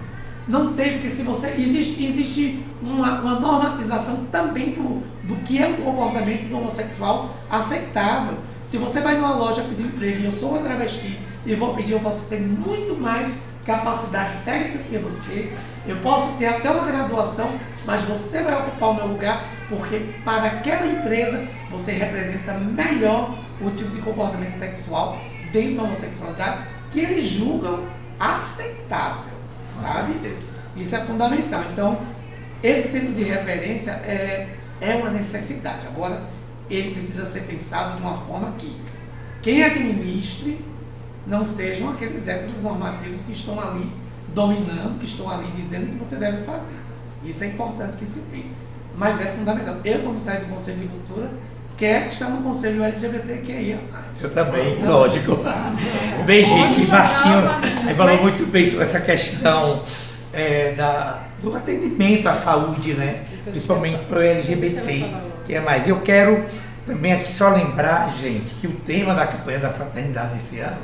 Não tem, porque se você. Existe uma normatização também do que é um comportamento do homossexual aceitável. Se você vai numa loja pedir emprego e eu sou uma travesti e vou pedir, eu posso ter muito mais capacidade técnica que você, eu posso ter até uma graduação, mas você vai ocupar o meu lugar, porque para aquela empresa você representa melhor o tipo de comportamento sexual dentro da homossexualidade que eles julgam aceitável, sabe? Isso é fundamental. Então, esse centro de referência é uma necessidade. Agora, ele precisa ser pensado de uma forma que quem administre não sejam aqueles héteros normativos que estão ali dominando, que estão ali dizendo o que você deve fazer. Isso é importante que se pense. Mas é fundamental. Eu, quando saio do Conselho de Cultura, quero estar no Conselho LGBTQIA+. Eu também, lógico. Bem, gente, Marquinhos falou muito bem sobre essa questão do atendimento à saúde, né? Principalmente para o LGBT, que é mais. Eu quero também aqui só lembrar, gente, que o tema da campanha da fraternidade esse ano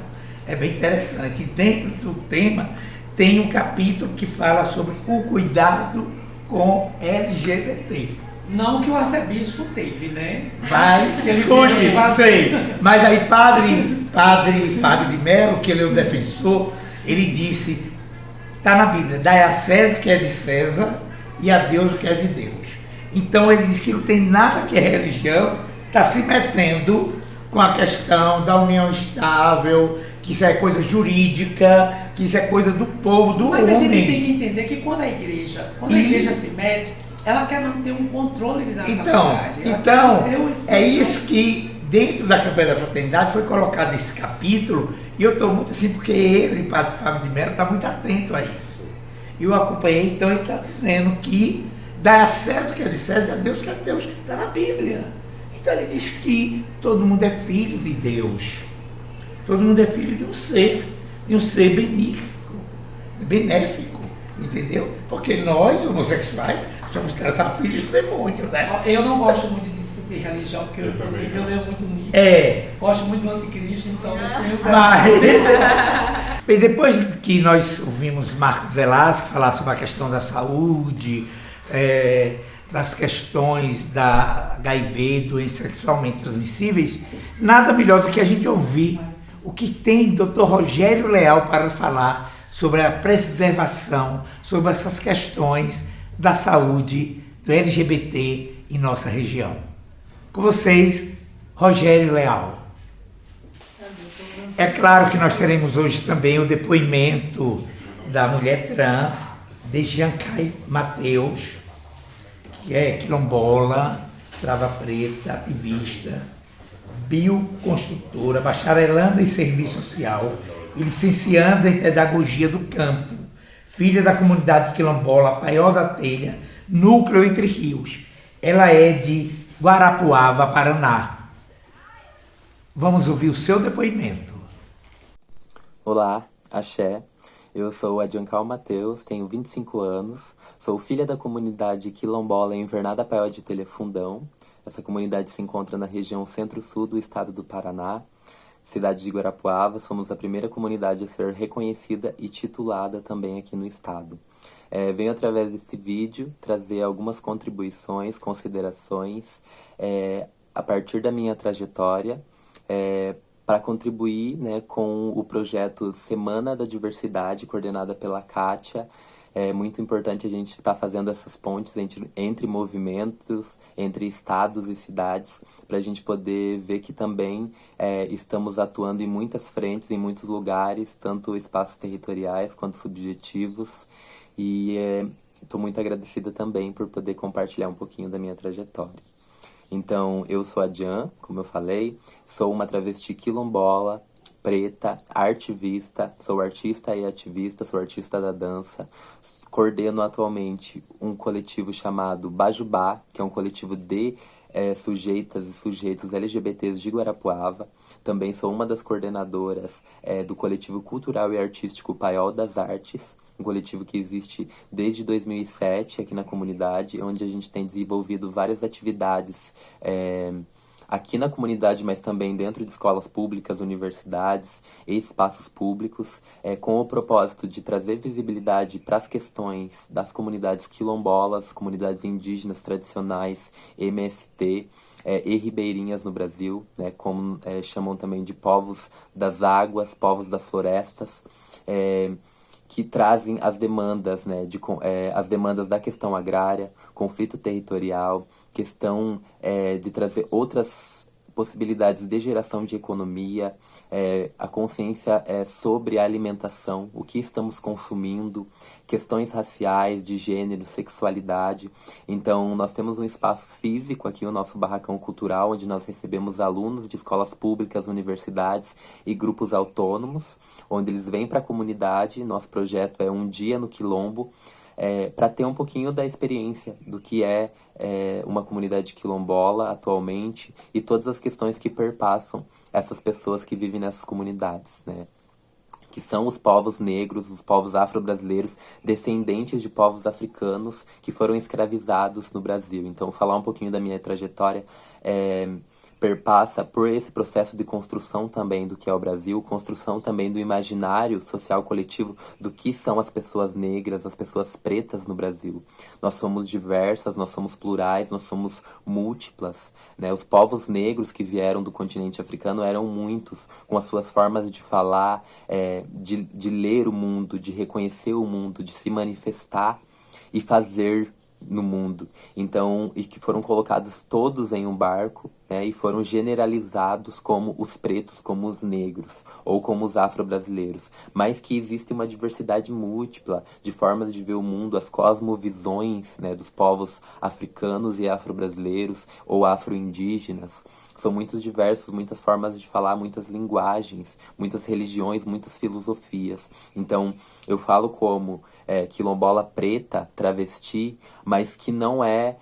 é bem interessante. E dentro do tema tem um capítulo que fala sobre o cuidado com LGBT. Não que o arcebispo teve, né? Mas, escute, sei. Mas aí padre Fábio de Mello, que ele é o defensor, ele disse, está na Bíblia, dai a César o que é de César e a Deus o que é de Deus. Então ele diz que não tem nada que é religião, está se metendo com a questão da união estável, que isso é coisa jurídica, que isso é coisa do povo, do homem. Mas a gente tem que entender que quando a igreja se mete, ela quer manter um controle de natalidade. Então é isso que dentro da campanha da fraternidade foi colocado esse capítulo, e eu estou muito assim, porque ele, padre Fábio de Mello, está muito atento a isso. Eu acompanhei, então ele está dizendo que dá acesso que é de César a Deus que é de Deus, está na Bíblia. Então ele diz que todo mundo é filho de Deus, todo mundo é filho de um ser benéfico, entendeu? Porque nós, homossexuais, somos traçados filhos do demônio, né? Eu não gosto muito de discutir religião, porque eu leio muito Nietzsche. Gosto muito do anticristo, então assim... Bem, depois que nós ouvimos Marco Velasco falar sobre a questão da saúde, das questões da HIV, doenças sexualmente transmissíveis, nada melhor do que a gente ouvir o que tem Dr. Rogério Leal para falar sobre a preservação, sobre essas questões da saúde do LGBT em nossa região. Com vocês, Rogério Leal. É claro que nós teremos hoje também o depoimento da mulher trans, de Jancai Mateus, que é quilombola, trava preta, ativista, bioconstrutora, bacharelanda em serviço social e licencianda em pedagogia do campo, filha da comunidade quilombola Paiol da Telha, núcleo Entre Rios. Ela é de Guarapuava, Paraná. Vamos ouvir o seu depoimento. Olá, axé. Eu sou a Jancai Mateus, tenho 25 anos, sou filha da comunidade quilombola Invernada Paiol de Telha Fundão. Essa comunidade se encontra na região centro-sul do estado do Paraná, cidade de Guarapuava. Somos a primeira comunidade a ser reconhecida e titulada também aqui no estado. Venho através desse vídeo trazer algumas contribuições, considerações a partir da minha trajetória para contribuir, né, com o projeto Semana da Diversidade, coordenada pela Kátia. É muito importante a gente estar fazendo essas pontes entre movimentos, entre estados e cidades, para a gente poder ver que também estamos atuando em muitas frentes, em muitos lugares, tanto espaços territoriais quanto subjetivos. E estou muito agradecida também por poder compartilhar um pouquinho da minha trajetória. Então, eu sou a Jan, como eu falei, sou uma travesti quilombola, preta, artivista, sou artista e ativista, sou artista da dança. Coordeno atualmente um coletivo chamado Bajubá, que é um coletivo de sujeitas e sujeitos LGBTs de Guarapuava. Também sou uma das coordenadoras do coletivo cultural e artístico Paiol das Artes, um coletivo que existe desde 2007 aqui na comunidade, onde a gente tem desenvolvido várias atividades aqui na comunidade, mas também dentro de escolas públicas, universidades e espaços públicos, com o propósito de trazer visibilidade para as questões das comunidades quilombolas, comunidades indígenas tradicionais, MST e ribeirinhas no Brasil, né, como chamam também de povos das águas, povos das florestas, que trazem as demandas, né, as demandas da questão agrária, conflito territorial, questão de trazer outras possibilidades de geração de economia, a consciência sobre a alimentação, o que estamos consumindo, questões raciais, de gênero, sexualidade. Então, nós temos um espaço físico aqui, o nosso barracão cultural, onde nós recebemos alunos de escolas públicas, universidades e grupos autônomos, onde eles vêm para a comunidade. Nosso projeto é Um Dia no Quilombo, para ter um pouquinho da experiência do que é uma comunidade quilombola atualmente e todas as questões que perpassam essas pessoas que vivem nessas comunidades, né? Que são os povos negros, os povos afro-brasileiros, descendentes de povos africanos que foram escravizados no Brasil. Então, falar um pouquinho da minha trajetória perpassa por esse processo de construção também do que é o Brasil, construção também do imaginário social coletivo do que são as pessoas negras, as pessoas pretas no Brasil. Nós somos diversas, nós somos plurais, nós somos múltiplas, né? Os povos negros que vieram do continente africano eram muitos, com as suas formas de falar, de ler o mundo, de reconhecer o mundo, de se manifestar e fazer no mundo. Então, e que foram colocados todos em um barco, né, e foram generalizados como os pretos, como os negros, ou como os afro-brasileiros. Mas que existe uma diversidade múltipla de formas de ver o mundo, as cosmovisões, né, dos povos africanos e afro-brasileiros, ou afro-indígenas. São muito diversos, muitas formas de falar, muitas linguagens, muitas religiões, muitas filosofias. Então, eu falo como quilombola preta, travesti, mas que não é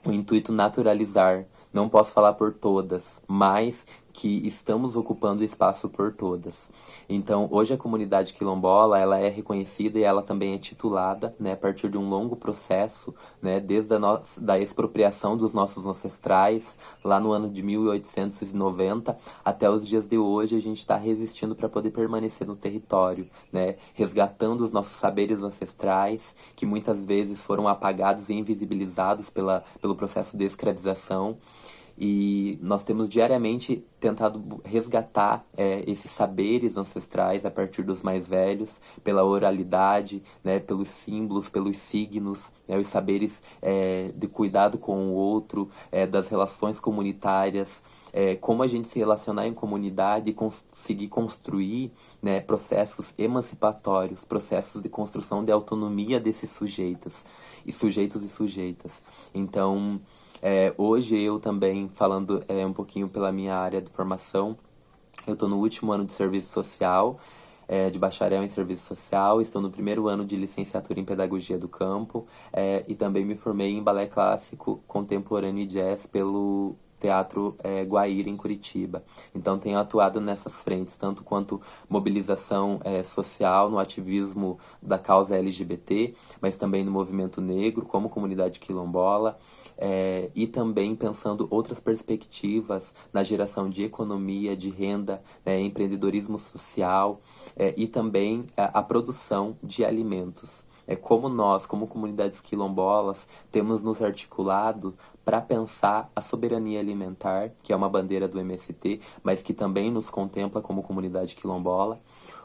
o intuito naturalizar. Não posso falar por todas, mas que estamos ocupando espaço por todas. Então, hoje a comunidade quilombola, ela é reconhecida e ela também é titulada, né, a partir de um longo processo, né, desde da expropriação dos nossos ancestrais, lá no ano de 1890, até os dias de hoje, a gente está resistindo para poder permanecer no território, né, resgatando os nossos saberes ancestrais, que muitas vezes foram apagados e invisibilizados pelo processo de escravização. E nós temos diariamente tentado resgatar esses saberes ancestrais a partir dos mais velhos, pela oralidade, né, pelos símbolos, pelos signos, né, os saberes de cuidado com o outro, das relações comunitárias, como a gente se relacionar em comunidade e conseguir construir, né, processos emancipatórios, processos de construção de autonomia desses sujeitos e sujeitas. Então, hoje eu também, falando um pouquinho pela minha área de formação, eu estou no último ano de serviço social, de bacharel em serviço social, estou no primeiro ano de licenciatura em pedagogia do campo, e também me formei em balé clássico, contemporâneo e jazz pelo Teatro Guaíra, em Curitiba. Então tenho atuado nessas frentes, tanto quanto mobilização social, no ativismo da causa LGBT, mas também no movimento negro, como comunidade quilombola, e também pensando outras perspectivas na geração de economia, de renda, empreendedorismo social, e também a produção de alimentos. Como nós, como comunidades quilombolas, temos nos articulado para pensar a soberania alimentar, que é uma bandeira do MST, mas que também nos contempla como comunidade quilombola,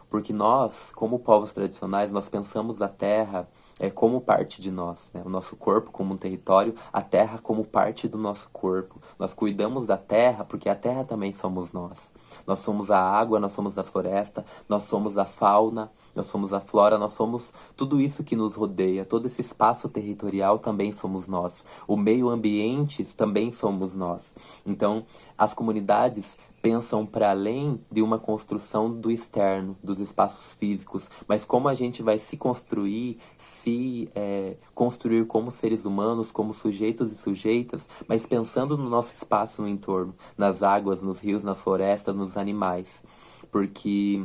porque nós, como povos tradicionais, nós pensamos a terra como parte de nós, né? O nosso corpo como um território, a terra como parte do nosso corpo. Nós cuidamos da terra porque a terra também somos nós. Nós somos a água, nós somos a floresta, nós somos a fauna, nós somos a flora, nós somos tudo isso que nos rodeia, todo esse espaço territorial também somos nós. O meio ambiente também somos nós. Então, as comunidades pensam para além de uma construção do externo, dos espaços físicos, mas como a gente vai se construir, construir como seres humanos, como sujeitos e sujeitas, mas pensando no nosso espaço no entorno, nas águas, nos rios, nas florestas, nos animais. Porque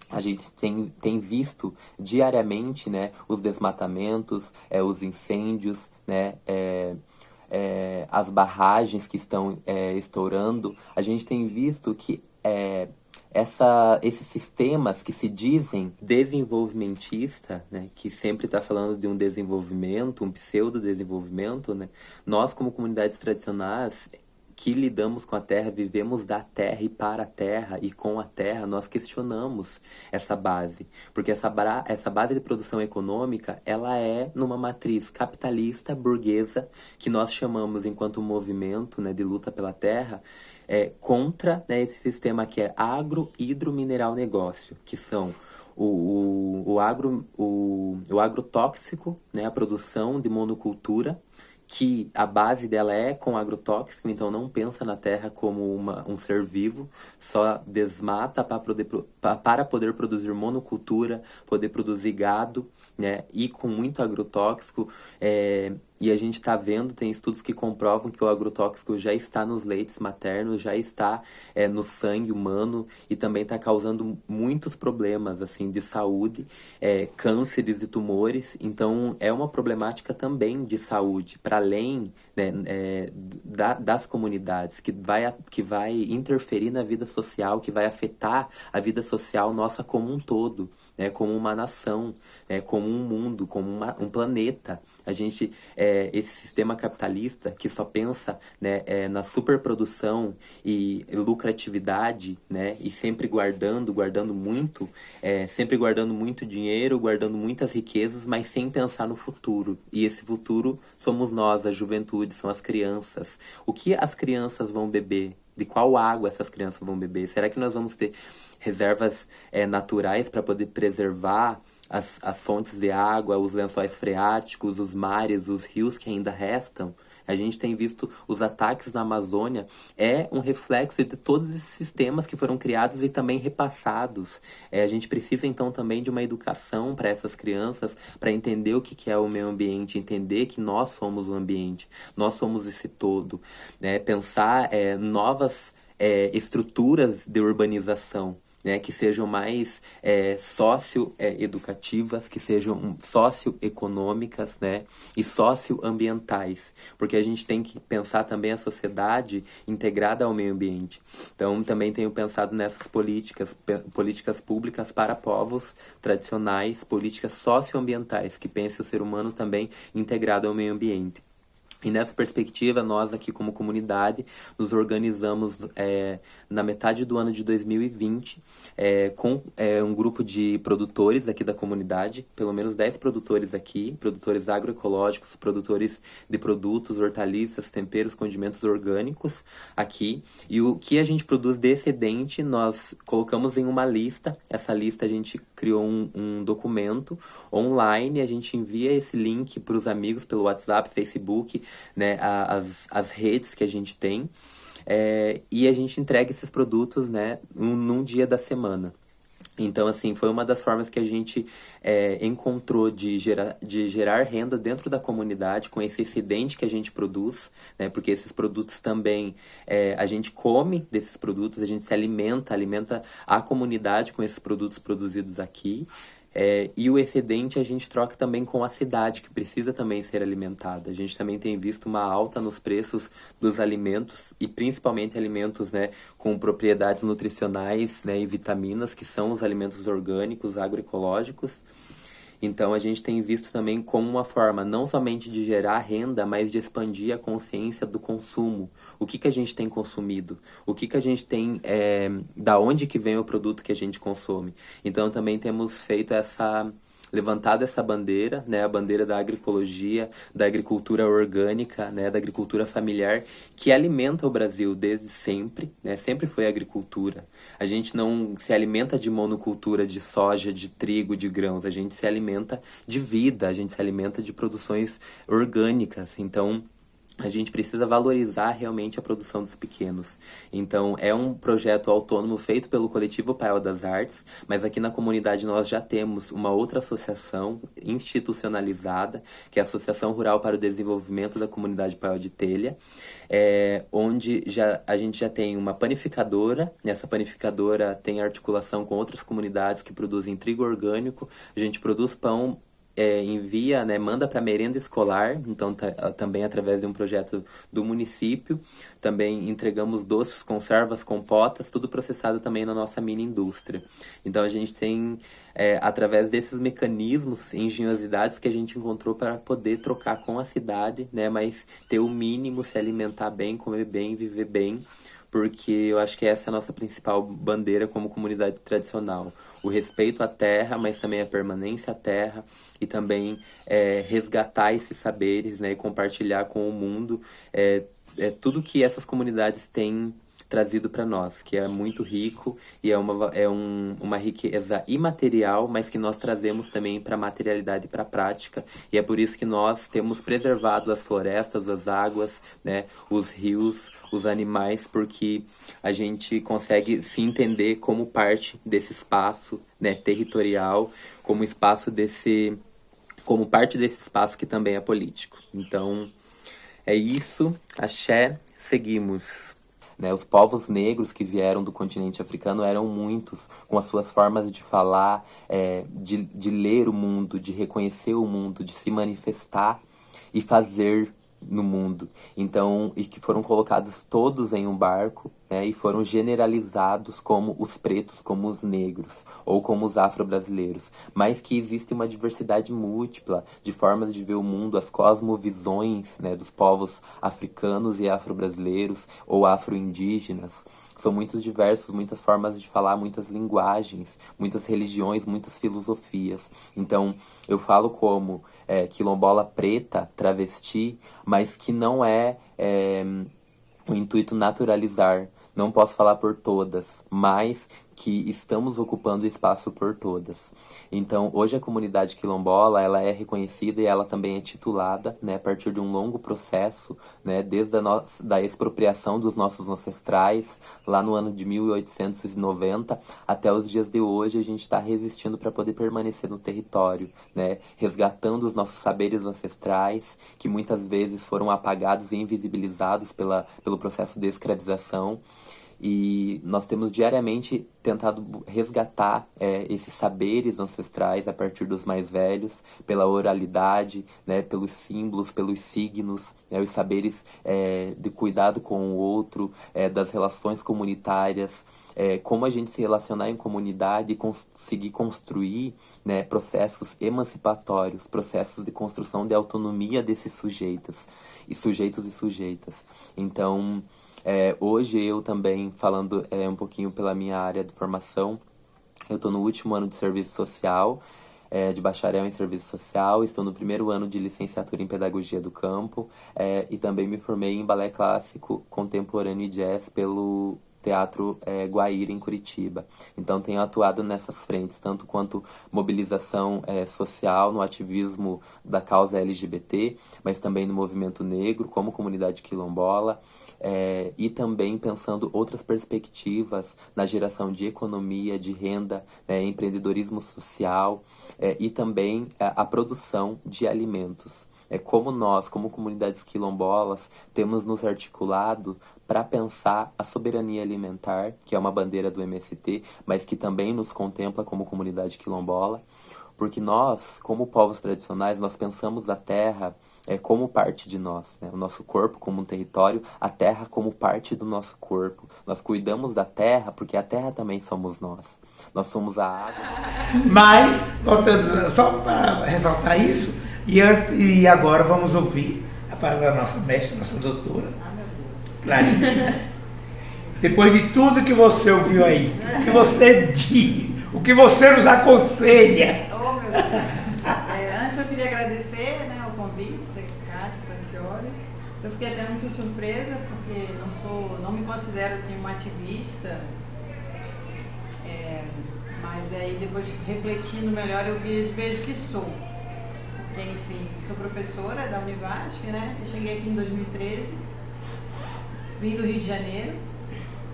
a gente tem visto diariamente, né, os desmatamentos, os incêndios, né, as barragens que estão estourando. A gente tem visto que esses sistemas que se dizem desenvolvimentista, né, que sempre está falando de um desenvolvimento, um pseudo-desenvolvimento, né, nós como comunidades tradicionais que lidamos com a terra, vivemos da terra e para a terra e com a terra, nós questionamos essa base. Porque essa base de produção econômica, ela é numa matriz capitalista, burguesa, que nós chamamos, enquanto movimento, né, de luta pela terra, contra, né, esse sistema que é agro-hidro-mineral negócio, que são o agrotóxico, né, a produção de monocultura, que a base dela é com agrotóxico, então não pensa na terra como um ser vivo, só desmata para poder produzir monocultura, poder produzir gado, né, e com muito agrotóxico, e a gente está vendo, tem estudos que comprovam que o agrotóxico já está nos leites maternos, já está no sangue humano e também está causando muitos problemas assim de saúde, cânceres e tumores. Então é uma problemática também de saúde, para além, né, das comunidades, que vai interferir na vida social, que vai afetar a vida social nossa como um todo, né, como uma nação, como um mundo, como um planeta. A gente, esse sistema capitalista que só pensa, né, na superprodução e lucratividade, né, e sempre guardando muito, sempre guardando muito dinheiro, guardando muitas riquezas, mas sem pensar no futuro. E esse futuro somos nós, a juventude, são as crianças. O que as crianças vão beber? De qual água essas crianças vão beber? Será que nós vamos ter reservas naturais para poder preservar as fontes de água, os lençóis freáticos, os mares, os rios que ainda restam? A gente tem visto os ataques na Amazônia, um reflexo de todos esses sistemas que foram criados e também repassados. A gente precisa então também de uma educação para essas crianças, para entender o que é o meio ambiente, entender que nós somos o ambiente, nós somos esse todo, né? Pensar novas estruturas de urbanização, né, que sejam mais socioeducativas, que sejam socioeconômicas, né, e socioambientais, porque a gente tem que pensar também a sociedade integrada ao meio ambiente. Então, também tenho pensado nessas políticas públicas para povos tradicionais, políticas socioambientais, que pensem o ser humano também integrado ao meio ambiente. E nessa perspectiva, nós aqui como comunidade nos organizamos na metade do ano de 2020 com um grupo de produtores aqui da comunidade, pelo menos 10 produtores aqui, produtores agroecológicos, produtores de produtos, hortaliças, temperos, condimentos orgânicos aqui. E o que a gente produz de excedente, nós colocamos em uma lista. Essa lista a gente criou um documento online, a gente envia esse link para os amigos pelo WhatsApp, Facebook, né, as redes que a gente tem, e a gente entrega esses produtos, né, num dia da semana. Então, assim, foi uma das formas que a gente encontrou de gerar renda dentro da comunidade com esse excedente que a gente produz, né? Porque esses produtos também, a gente come desses produtos, a gente se alimenta a comunidade com esses produtos produzidos aqui. E o excedente a gente troca também com a cidade, que precisa também ser alimentada. A gente também tem visto uma alta nos preços dos alimentos, e principalmente alimentos, né, com propriedades nutricionais, né, e vitaminas, que são os alimentos orgânicos, agroecológicos. Então a gente tem visto também como uma forma não somente de gerar renda, mas de expandir a consciência do consumo. O que a gente tem consumido? O que a gente tem, da onde que vem o produto que a gente consome? Então também temos feito levantado essa bandeira, né, a bandeira da agroecologia, da agricultura orgânica, né, da agricultura familiar, que alimenta o Brasil desde sempre, né, sempre foi a agricultura. A gente não se alimenta de monocultura, de soja, de trigo, de grãos, a gente se alimenta de vida, a gente se alimenta de produções orgânicas. Então, a gente precisa valorizar realmente a produção dos pequenos. Então, é um projeto autônomo feito pelo Coletivo Paiol das Artes, mas aqui na comunidade nós já temos uma outra associação institucionalizada, que é a Associação Rural para o Desenvolvimento da Comunidade Paiol de Telha, onde a gente já tem uma panificadora. Essa panificadora tem articulação com outras comunidades que produzem trigo orgânico. A gente produz pão envia, né, manda para merenda escolar, então também através de um projeto do município. Também entregamos doces, conservas, compotas, tudo processado também na nossa mini indústria. Então a gente tem, através desses mecanismos, engenhosidades que a gente encontrou para poder trocar com a cidade, né, mas ter o mínimo, se alimentar bem, comer bem, viver bem, porque eu acho que essa é a nossa principal bandeira como comunidade tradicional. O respeito à terra, mas também a permanência à terra, e também resgatar esses saberes, né, e compartilhar com o mundo tudo que essas comunidades têm trazido para nós, que é muito rico e é uma riqueza imaterial, mas que nós trazemos também para a materialidade e para a prática. E é por isso que nós temos preservado as florestas, as águas, né, os rios, os animais, porque a gente consegue se entender como parte desse espaço, né, territorial, como parte desse espaço que também é político. Então, é isso. Axé, seguimos. Né, os povos negros que vieram do continente africano eram muitos, com as suas formas de falar, de ler o mundo, de reconhecer o mundo, de se manifestar e fazer no mundo. Então, e que foram colocados todos em um barco, né, e foram generalizados como os pretos, como os negros, ou como os afro-brasileiros. Mas que existe uma diversidade múltipla de formas de ver o mundo, as cosmovisões, né, dos povos africanos e afro-brasileiros, ou afro-indígenas. São muito diversos, muitas formas de falar, muitas linguagens, muitas religiões, muitas filosofias. Então, eu falo como quilombola preta, travesti, mas que não é o intuito naturalizar. Não posso falar por todas, mas que estamos ocupando espaço por todas. Então, hoje a comunidade quilombola, ela é reconhecida e ela também é titulada, né, a partir de um longo processo, né, desde da expropriação dos nossos ancestrais, lá no ano de 1890, até os dias de hoje, a gente está resistindo para poder permanecer no território, né, resgatando os nossos saberes ancestrais, que muitas vezes foram apagados e invisibilizados pelo processo de escravização. E nós temos diariamente tentado resgatar esses saberes ancestrais a partir dos mais velhos, pela oralidade, né, pelos símbolos, pelos signos, né, os saberes de cuidado com o outro, das relações comunitárias, como a gente se relacionar em comunidade e conseguir construir, né, processos emancipatórios, processos de construção de autonomia desses sujeitos e sujeitas. Então, hoje eu também, falando um pouquinho pela minha área de formação, eu estou no último ano de serviço social, de bacharel em serviço social, estou no primeiro ano de licenciatura em pedagogia do campo, e também me formei em balé clássico, contemporâneo e jazz pelo Teatro Guaíra, em Curitiba. Então tenho atuado nessas frentes, tanto quanto mobilização social, no ativismo da causa LGBT, mas também no movimento negro, como comunidade quilombola, e também pensando outras perspectivas na geração de economia, de renda, empreendedorismo social, e também a produção de alimentos. Como nós, como comunidades quilombolas, temos nos articulado para pensar a soberania alimentar, que é uma bandeira do MST, mas que também nos contempla como comunidade quilombola, porque nós, como povos tradicionais, nós pensamos a terra como parte de nós, né? O nosso corpo como um território, a terra como parte do nosso corpo. Nós cuidamos da terra porque a terra também somos nós. Nós somos a água. Mas, voltando, só para ressaltar isso, e agora vamos ouvir a palavra da nossa mestra, nossa doutora, Clarice. Depois de tudo que você ouviu aí, o que você diz, o que você nos aconselha. Oh, meu Deus. Antes eu queria agradecer, né, o convite da Cátia Francioli. Eu fiquei até muito surpresa, porque não me considero assim uma ativista, mas aí depois refletindo melhor eu vejo que sou. Porque, enfim, sou professora da Univasf, né? Eu cheguei aqui em 2013, vim do Rio de Janeiro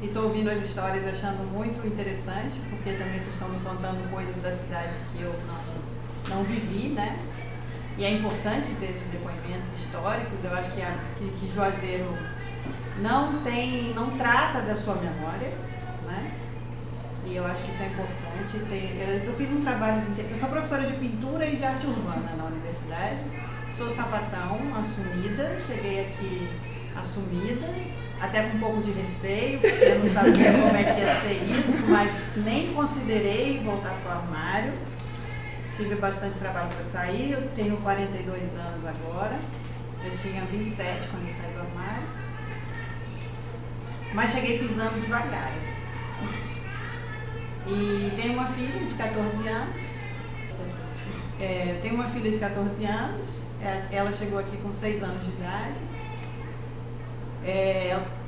e estou ouvindo as histórias achando muito interessante, porque também vocês estão me contando coisas da cidade que eu não vivi, né? E é importante ter esses depoimentos históricos. Eu acho que Juazeiro não trata da sua memória, né? E eu acho que isso é importante. Eu fiz um trabalho eu sou professora de pintura e de arte urbana na universidade. Sou sapatão, assumida. Cheguei aqui assumida, até com um pouco de receio, porque eu não sabia como é que ia ser isso, mas nem considerei voltar para o armário. Tive bastante trabalho para sair, eu tenho 42 anos agora. Eu tinha 27 quando eu saí do armário. Mas cheguei pisando devagar. E tenho uma filha de 14 anos. Tenho uma filha de 14 anos. Ela chegou aqui com 6 anos de idade.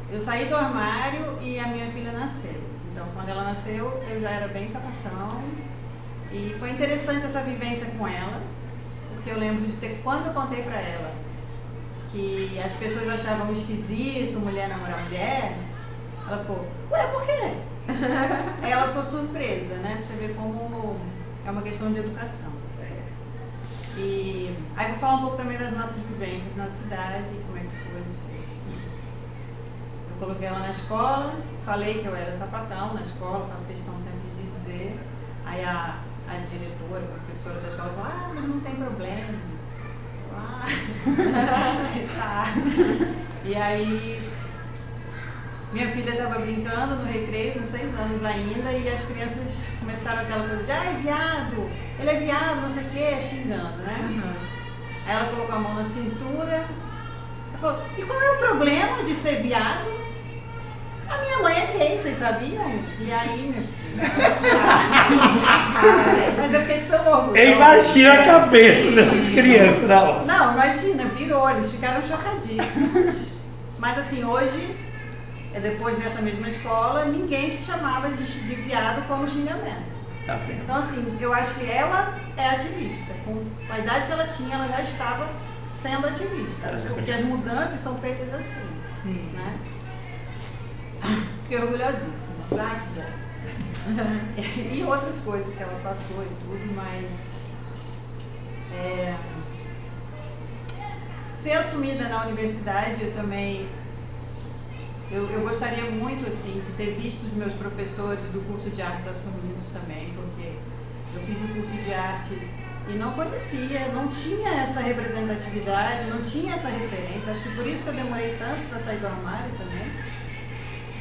Eu saí do armário e a minha filha nasceu. Então, quando ela nasceu, eu já era bem sapatão. E foi interessante essa vivência com ela, porque eu lembro de quando eu contei pra ela que as pessoas achavam esquisito mulher namorar mulher, ela ficou, ué, por quê? Aí ela ficou surpresa, né? Pra você ver como é uma questão de educação. E aí vou falar um pouco também das nossas vivências na cidade, como é que foi, não sei. Eu coloquei ela na escola, falei que eu era sapatão na escola, faço questão sempre de dizer. Aí a diretora, a professora da escola falou, mas não tem problema. Tá. E aí minha filha estava brincando no recreio, com 6 anos ainda, e as crianças começaram aquela coisa de, é viado, ele é viado, não sei o que, xingando, né? Uhum. Aí ela colocou a mão na cintura, ela falou, e qual é o problema de ser viado? A minha mãe é gay, vocês sabiam? E aí, minha filha? Mas eu fiquei tão orgulhosa. Imagina a cabeça dessas crianças na hora. Não, imagina, virou, eles ficaram chocadíssimos. Mas assim, hoje, depois dessa mesma escola, ninguém se chamava de viado como xingamento. Tá vendo? Então assim, eu acho que ela é ativista. Com a idade que ela tinha, ela já estava sendo ativista. Porque as mudanças são feitas assim. Sim. Né? Fiquei orgulhosíssima. Tá? E outras coisas que ela passou e tudo, mas ser assumida na universidade, eu também eu gostaria muito assim de ter visto os meus professores do curso de artes assumidos também, porque eu fiz o curso de arte e não conhecia, não tinha essa representatividade, não tinha essa referência. Acho que por isso que eu demorei tanto para sair do armário também.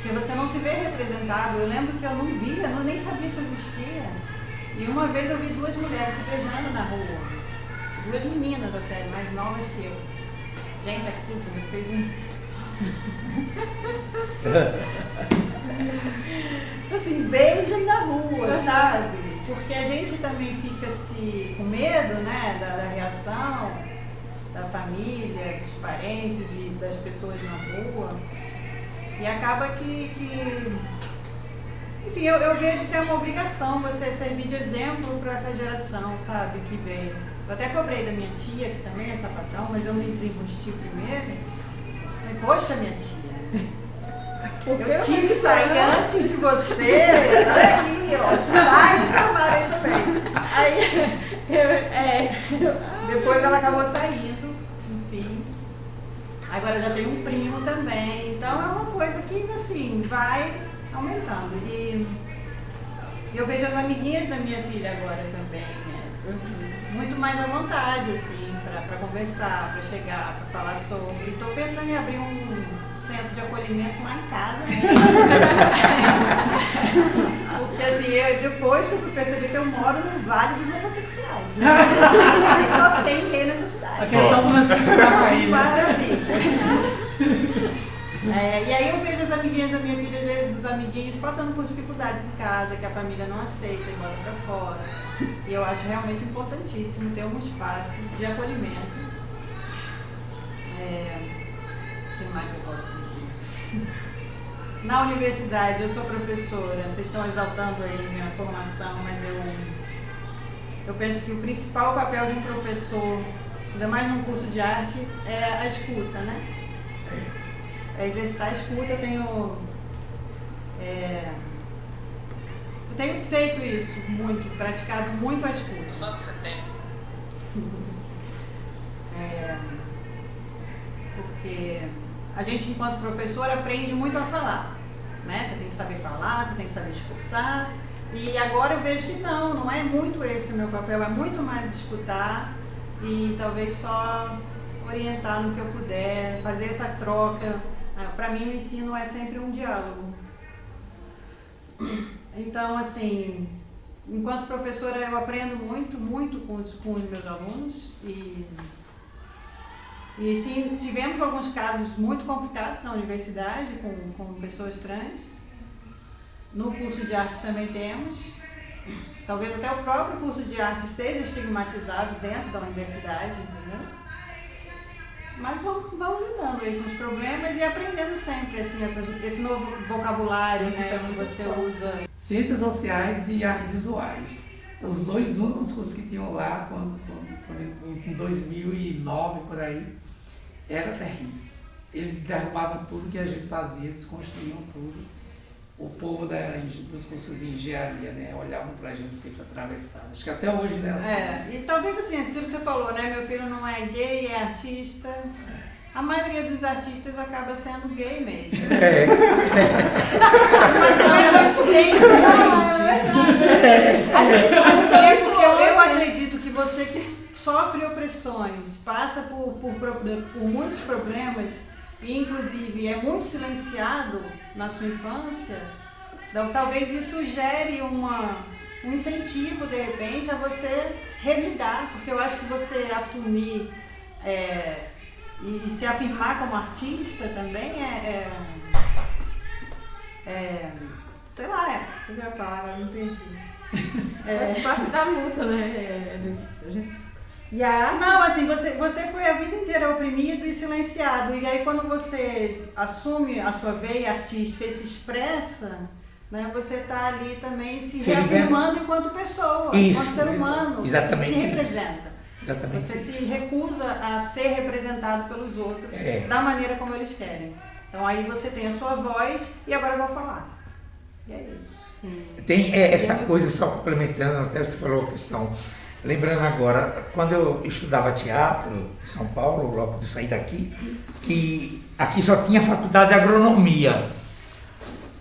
Porque você não se vê representado. Eu lembro que eu não via, nem sabia que isso existia. E uma vez eu vi 2 mulheres se beijando na rua. 2 meninas até, mais novas que eu. Gente, aquilo me fez Então assim, beijem na rua, sabe? Porque a gente também fica com medo, né, da reação da família, dos parentes e das pessoas na rua. E acaba que enfim, eu vejo que é uma obrigação você servir de exemplo para essa geração, sabe, que veio. Eu até cobrei da minha tia, que também é sapatão, mas eu me desembusti primeiro. Falei, poxa, minha tia, eu tive que sair antes de você, aí, ó, sai dessa armário aí também. Aí, depois ela acabou saindo, enfim. Agora já tem um primo também, então é uma coisa que, assim, vai aumentando. E eu vejo as amiguinhas da minha filha agora também, né? Muito mais à vontade, assim, para conversar, para chegar, para falar sobre. Estou pensando em abrir um centro de acolhimento lá em casa, né? Porque, assim, depois que eu fui perceber que eu moro no Vale dos Homossexuais, né? Só tem gay nessa cidade. Aqui é São Francisco da Bahia. Maravilha. E aí eu vejo as amiguinhas da minha filha, às vezes os amiguinhos passando por dificuldades em casa, que a família não aceita e bota pra fora. E eu acho realmente importantíssimo ter um espaço de acolhimento. O que mais que eu posso dizer? Na universidade, eu sou professora, vocês estão exaltando aí minha formação, mas eu penso que o principal papel de um professor, ainda mais num curso de arte, é a escuta, né? É exercitar a escuta. Eu tenho feito isso muito, praticado muito a escuta. Quantos anos você tem? Porque a gente, enquanto professor, aprende muito a falar, né? Você tem que saber falar, você tem que saber discursar. E agora eu vejo que não é muito esse o meu papel, é muito mais escutar e talvez só orientar no que eu puder, fazer essa troca. Para mim o ensino é sempre um diálogo. Então, assim, enquanto professora eu aprendo muito com os meus alunos e sim, tivemos alguns casos muito complicados na universidade com pessoas trans. No curso de arte também temos. Talvez até o próprio curso de arte seja estigmatizado dentro da universidade, entendeu? Mas vamos lidando aí com os problemas e aprendendo sempre assim, esse novo vocabulário, né, que você usa. Ciências Sociais e Artes Visuais. Os dois únicos cursos que tinham lá, em 2009, por aí, era terrível. Eles derrubavam tudo que a gente fazia, desconstruíam tudo. O povo dos cursos de engenharia, né, olhavam pra gente sempre atravessado. Acho que até hoje, né? Assim, e talvez assim, aquilo que você falou, né? Meu filho não é gay, é artista. A maioria dos artistas acaba sendo gay mesmo. Mas não é coincidência, gente. Mas assim, é porque eu acredito que você que sofre opressões, passa por muitos problemas, e inclusive é muito silenciado na sua infância, então talvez isso gere um incentivo, de repente, a você revidar, porque eu acho que você assumir e se afirmar como artista também sei lá, o que eu ia falar, agora me perdi. Faz parte da luta, né? Não, assim, você foi a vida inteira oprimido e silenciado, e aí quando você assume a sua veia artística e se expressa, né, você está ali também se reafirmando enquanto pessoa, enquanto ser humano, exatamente, se representa. Exatamente. Você se recusa a ser representado pelos outros da maneira como eles querem. Então aí você tem a sua voz e agora eu vou falar. E é isso. Tem essa coisa, só complementando, até você falou a questão. Lembrando agora, quando eu estudava teatro em São Paulo, logo que eu saí daqui, que aqui só tinha faculdade de agronomia.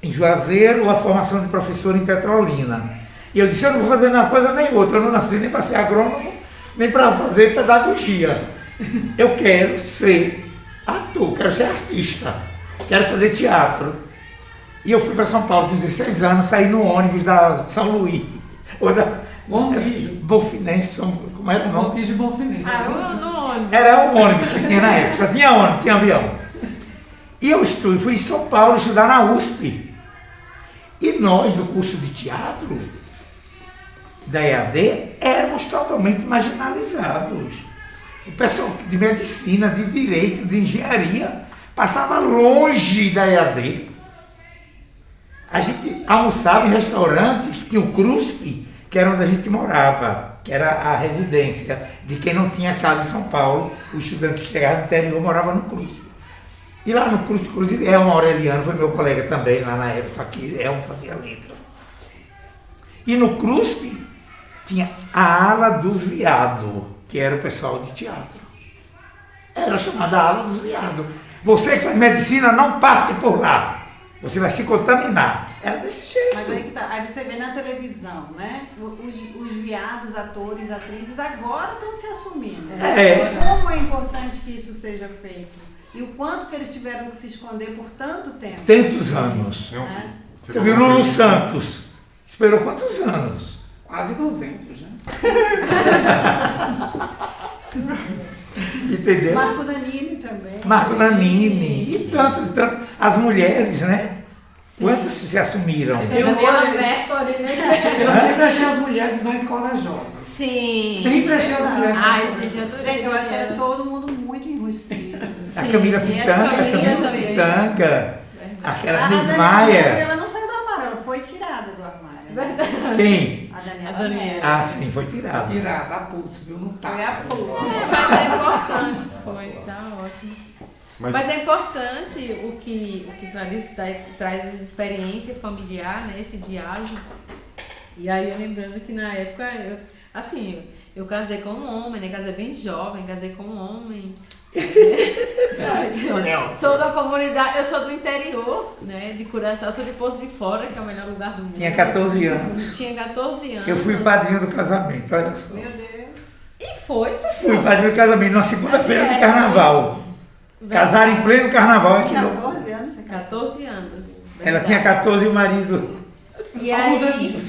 Em Juazeiro, a formação de professor em Petrolina. E eu disse, eu não vou fazer uma coisa nem outra, eu não nasci nem para ser agrônomo, nem para fazer pedagogia. Eu quero ser ator, quero ser artista, quero fazer teatro. E eu fui para São Paulo com 16 anos, saí no ônibus da São Luís, ou da Bonfinense, como era o nome? Montijo Bonfinense. No ônibus. Era o ônibus que tinha na época, só tinha ônibus, tinha avião. E eu fui em São Paulo estudar na USP. E nós, do curso de teatro da EAD, éramos totalmente marginalizados. O pessoal de medicina, de direito, de engenharia, passava longe da EAD. A gente almoçava em restaurantes, tinha o CRUSP, que era onde a gente morava, que era a residência de quem não tinha casa em São Paulo. O estudante que chegava no interior morava no CRUSP. E lá no CRUSP, inclusive, Elmo Aureliano foi meu colega também, lá na época que Elmo fazia letras. E no CRUSP tinha a ala dos viados, que era o pessoal de teatro. Era chamada ala dos viados. Você que faz medicina, não passe por lá. Você vai se contaminar. Era desse jeito. Mas aí que tá. Aí você vê na televisão, né? Os viados, atores, atrizes, agora estão se assumindo. Como é importante que isso seja feito. E o quanto que eles tiveram que se esconder por tanto tempo. Tantos anos. Né? Você viu Lulu Santos? Esperou quantos anos? Quase 200, né? Entendeu? Marco Nanini também. Marco Nanini. E tantos. As mulheres, né? Sim. Quantas se assumiram? Eu sempre achei as mulheres mais corajosas. Sim. Sempre achei as mulheres mais corajosas. Gente, eu acho que era todo mundo muito enrustido. A Camila Pitanga. Aquela Miss Maia. Ela não saiu do armário, ela foi tirada do armário. Verdade. Quem? A Daniela. Ah, sim, foi tirada. Tirada, a pulso, viu? Não tá. Foi a pulso. Mas é importante. Foi, tá ótimo. Mas é importante o que Clarice traz experiência familiar, né? Esse diálogo. E aí eu lembrando que na época, eu casei com um homem, né? Casei bem jovem, casei com um homem. Sou da comunidade, eu sou do interior, né, de Curaçao, sou de Poço de Fora, que é o melhor lugar do mundo. Tinha 14 anos. Tinha 14 anos. Eu fui padrinho do casamento, olha só. Meu Deus. E foi, Fui padrinho do casamento numa segunda-feira de carnaval. Casaram em pleno carnaval aqui. 14 anos, você 14 anos. Ela verdade. tinha 14 e o marido. E aí,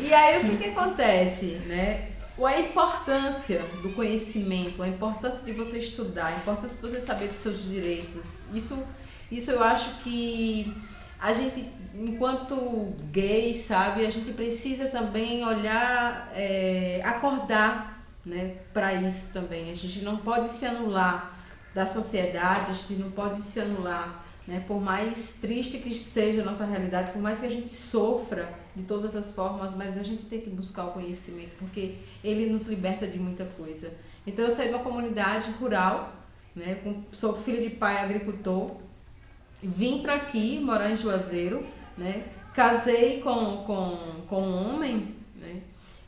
e aí o que acontece, né? A importância do conhecimento, a importância de você estudar, a importância de você saber dos seus direitos. Isso eu acho que a gente, enquanto gay, sabe, a gente precisa também olhar, acordar, né, para isso também. A gente não pode se anular da sociedade, a gente não pode se anular, né, por mais triste que seja a nossa realidade, por mais que a gente sofra de todas as formas, mas a gente tem que buscar o conhecimento, porque ele nos liberta de muita coisa. Então eu saí de uma comunidade rural, né, sou filha de pai agricultor, vim para aqui morar em Juazeiro, né, casei com um homem, né,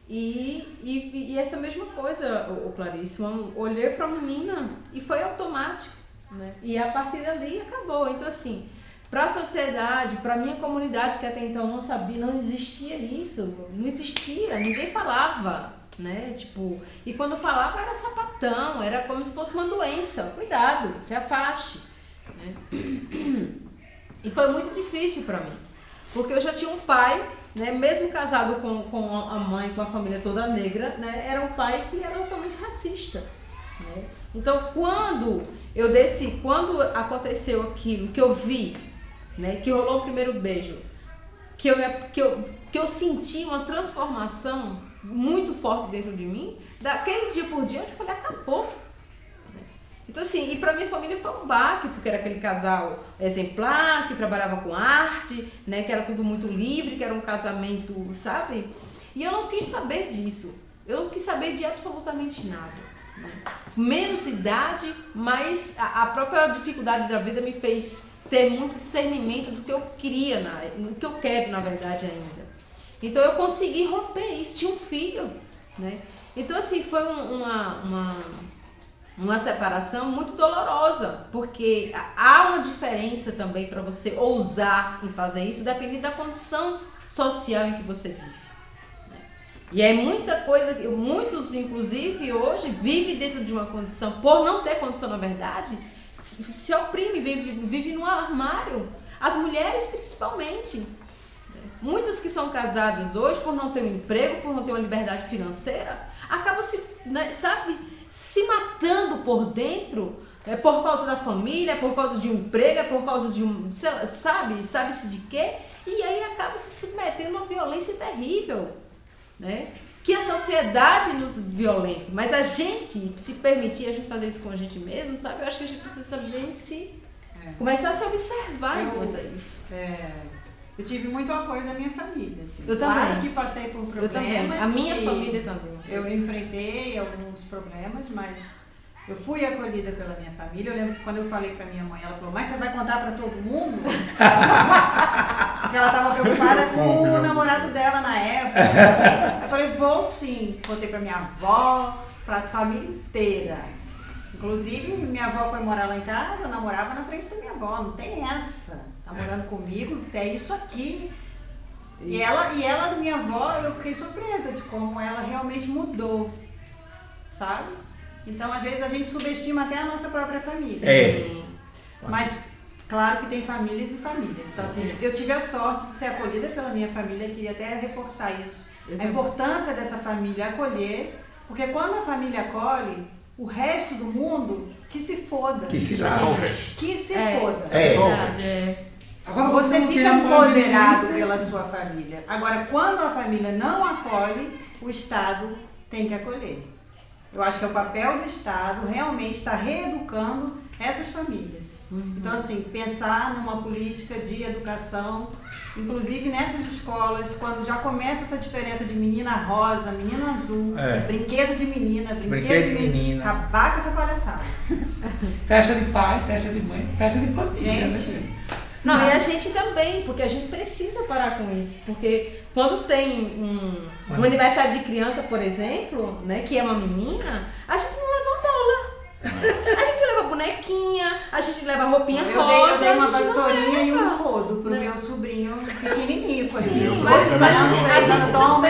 e essa mesma coisa, o Clarice, olhei para a menina e foi automático, né, e a partir dali acabou. Então assim, para a sociedade, para a minha comunidade, que até então não sabia, não existia isso, não existia, ninguém falava, né, tipo, e quando falava era sapatão, era como se fosse uma doença, cuidado, se afaste, né? E foi muito difícil para mim, porque eu já tinha um pai, né, mesmo casado com a mãe, com a família toda negra, né, era um pai que era totalmente racista, né? Então quando aconteceu aquilo, que eu vi, né, que rolou o primeiro beijo, que eu senti uma transformação muito forte dentro de mim, daquele dia por diante eu falei, acabou. Então assim, e pra minha família foi um baque, porque era aquele casal exemplar, que trabalhava com arte, né, que era tudo muito livre, que era um casamento, sabe? E eu não quis saber disso, eu não quis saber de absolutamente nada, né? Menos idade, mas a própria dificuldade da vida me fez ter muito discernimento do que eu queria, do que eu quero, na verdade, ainda. Então eu consegui romper isso, tinha um filho, né? Então assim, foi uma separação muito dolorosa, porque há uma diferença também para você ousar em fazer isso, dependendo da condição social em que você vive. E é muita coisa, muitos inclusive hoje vivem dentro de uma condição, por não ter condição na verdade, se oprime, vive num armário. As mulheres principalmente. Muitas que são casadas hoje, por não ter um emprego, por não ter uma liberdade financeira, acabam se matando por dentro, por causa da família, por causa de um emprego, por causa de sabe-se de quê, e aí acaba se submetendo a uma violência terrível, né? Que a sociedade nos violenta, mas a gente se permitir a gente fazer isso com a gente mesmo, sabe? Eu acho que a gente precisa também começar a se observar enquanto isso. Eu tive muito apoio da minha família. Assim. Eu também. Claro que passei por problemas. Eu também. A minha família também. Eu enfrentei alguns problemas, mas eu fui acolhida pela minha família. Eu lembro que quando eu falei pra minha mãe, ela falou, mas você vai contar pra todo mundo? Porque ela estava preocupada com o namorado dela na época. Eu falei, vou sim. Contei pra minha avó, pra família inteira. Inclusive, minha avó foi morar lá em casa, namorava na frente da minha avó. Não tem essa. Tá morando comigo, é isso aqui. Isso. E ela, minha avó, eu fiquei surpresa de como ela realmente mudou. Sabe? Então, às vezes, a gente subestima até a nossa própria família. Mas, claro que tem famílias e famílias. Então, assim, eu tive a sorte de ser acolhida pela minha família, queria até reforçar isso. A importância dessa família acolher, porque quando a família acolhe, o resto do mundo, que se foda. Que se lasque. Que se foda. Agora você fica empoderado pela sua família. Agora, quando a família não acolhe, o Estado tem que acolher. Eu acho que é o papel do Estado realmente estar reeducando essas famílias. Então, assim, pensar numa política de educação, inclusive nessas escolas, quando já começa essa diferença de menina rosa, menino azul, brinquedo de menina, brinquedo de menina, acabar com essa palhaçada. Festa de pai, festa de mãe, festa de família, gente, né? Não, e a gente também, porque a gente precisa parar com isso, porque quando tem um aniversário de criança, por exemplo, né, que é uma menina, a gente não leva bola. A gente leva bonequinho, a gente leva roupinha Eu rosa. dei uma a gente não vassourinha e um leva. rodo pro meu sobrinho pequenininho. Assim. Sim, mas a gente toma,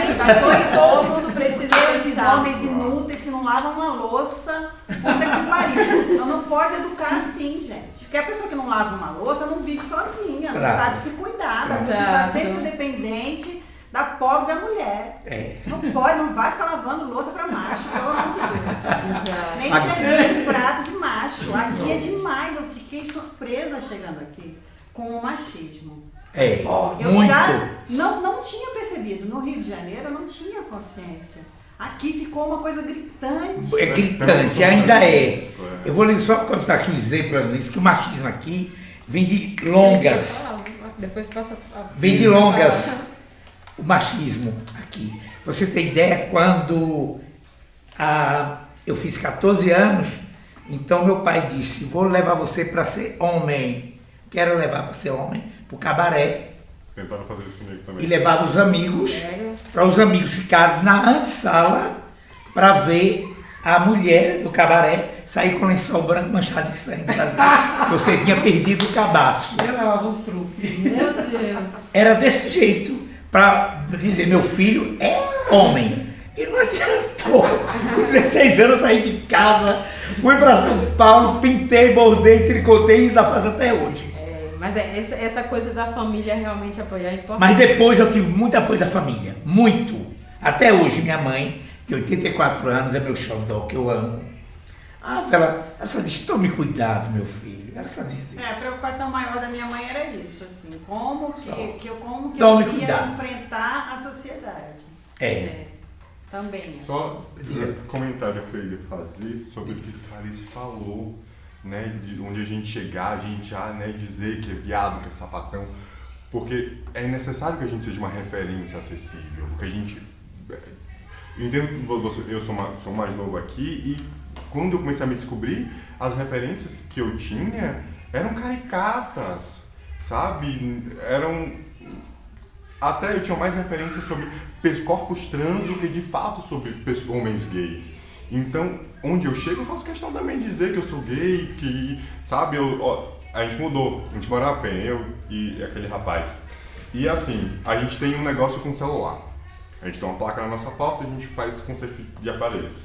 todo mundo precisa esses pensar. homens inúteis que não lavam uma louça, puta que pariu. Então não pode educar assim, gente. Porque a pessoa que não lava uma louça não vive sozinha, não Claro. sabe se cuidar, vai Exato. precisar sempre ser dependente da pobre da mulher. É. Não pode, não vai ficar lavando louça pra macho, pelo amor de Deus. Exato. Nem servir prato de macho. Aqui é demais. Eu fiquei surpresa chegando aqui com o machismo. É, Eu muito. já não tinha percebido. No Rio de Janeiro eu não tinha consciência. Aqui ficou uma coisa gritante. É gritante, ainda é. Eu vou só contar aqui um exemplo nisso, que o machismo aqui vem de longas. Depois passa Vem de longas o machismo aqui. Você tem ideia, quando eu fiz 14 anos, então meu pai disse, vou levar você para ser homem. Quero levar para ser homem, para o cabaré. Tentaram fazer isso comigo também. E levava os amigos, Sério? para os amigos ficarem na antessala para ver a mulher do cabaré sair com lençol branco manchado de sangue. Você tinha perdido o cabaço. Eu levava um truque. Meu Deus. Era desse jeito, para dizer, meu filho é homem. E não adiantou. Com 16 anos eu saí de casa, fui para São Paulo, pintei, bordei, tricotei e ainda faço até hoje. Mas essa coisa da família realmente apoiar é importante. Mas depois eu tive muito apoio da família, muito. Até hoje minha mãe, de 84 anos, é meu xodó, que eu amo. Ela só diz, tome cuidado, meu filho. Ela só diz isso. A preocupação maior da minha mãe era isso, assim, como que Tome eu ia cuidado. enfrentar a sociedade. É. Também. Só comentário que eu ia fazer sobre o que Clarice falou, né, de onde a gente chegar, a gente né, dizer que é viado, que é sapatão, porque é necessário que a gente seja uma referência acessível, porque a gente... Eu entendo que eu sou mais novo aqui e quando eu comecei a me descobrir, as referências que eu tinha eram caricatas, sabe? Até eu tinha mais referências sobre corpos trans do que de fato sobre homens gays. Então, onde eu chego, eu faço questão também de dizer que eu sou gay, que, sabe, a gente mudou, a gente mora na Penha, eu e aquele rapaz. E assim, a gente tem um negócio com celular. A gente tem uma placa na nossa porta e a gente faz conserto de aparelhos,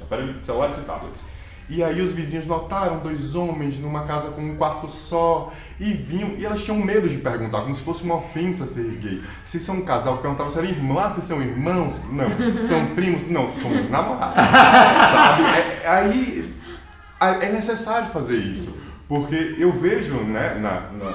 celulares e tablets. E aí os vizinhos notaram 2 homens numa casa com um quarto só e vinham, e elas tinham medo de perguntar, como se fosse uma ofensa ser gay. Vocês são um casal? Perguntavam se eram irmãos. Vocês são irmãos? Não. São primos? Não, somos namorados. Sabe? Aí é necessário fazer isso. Porque eu vejo, né,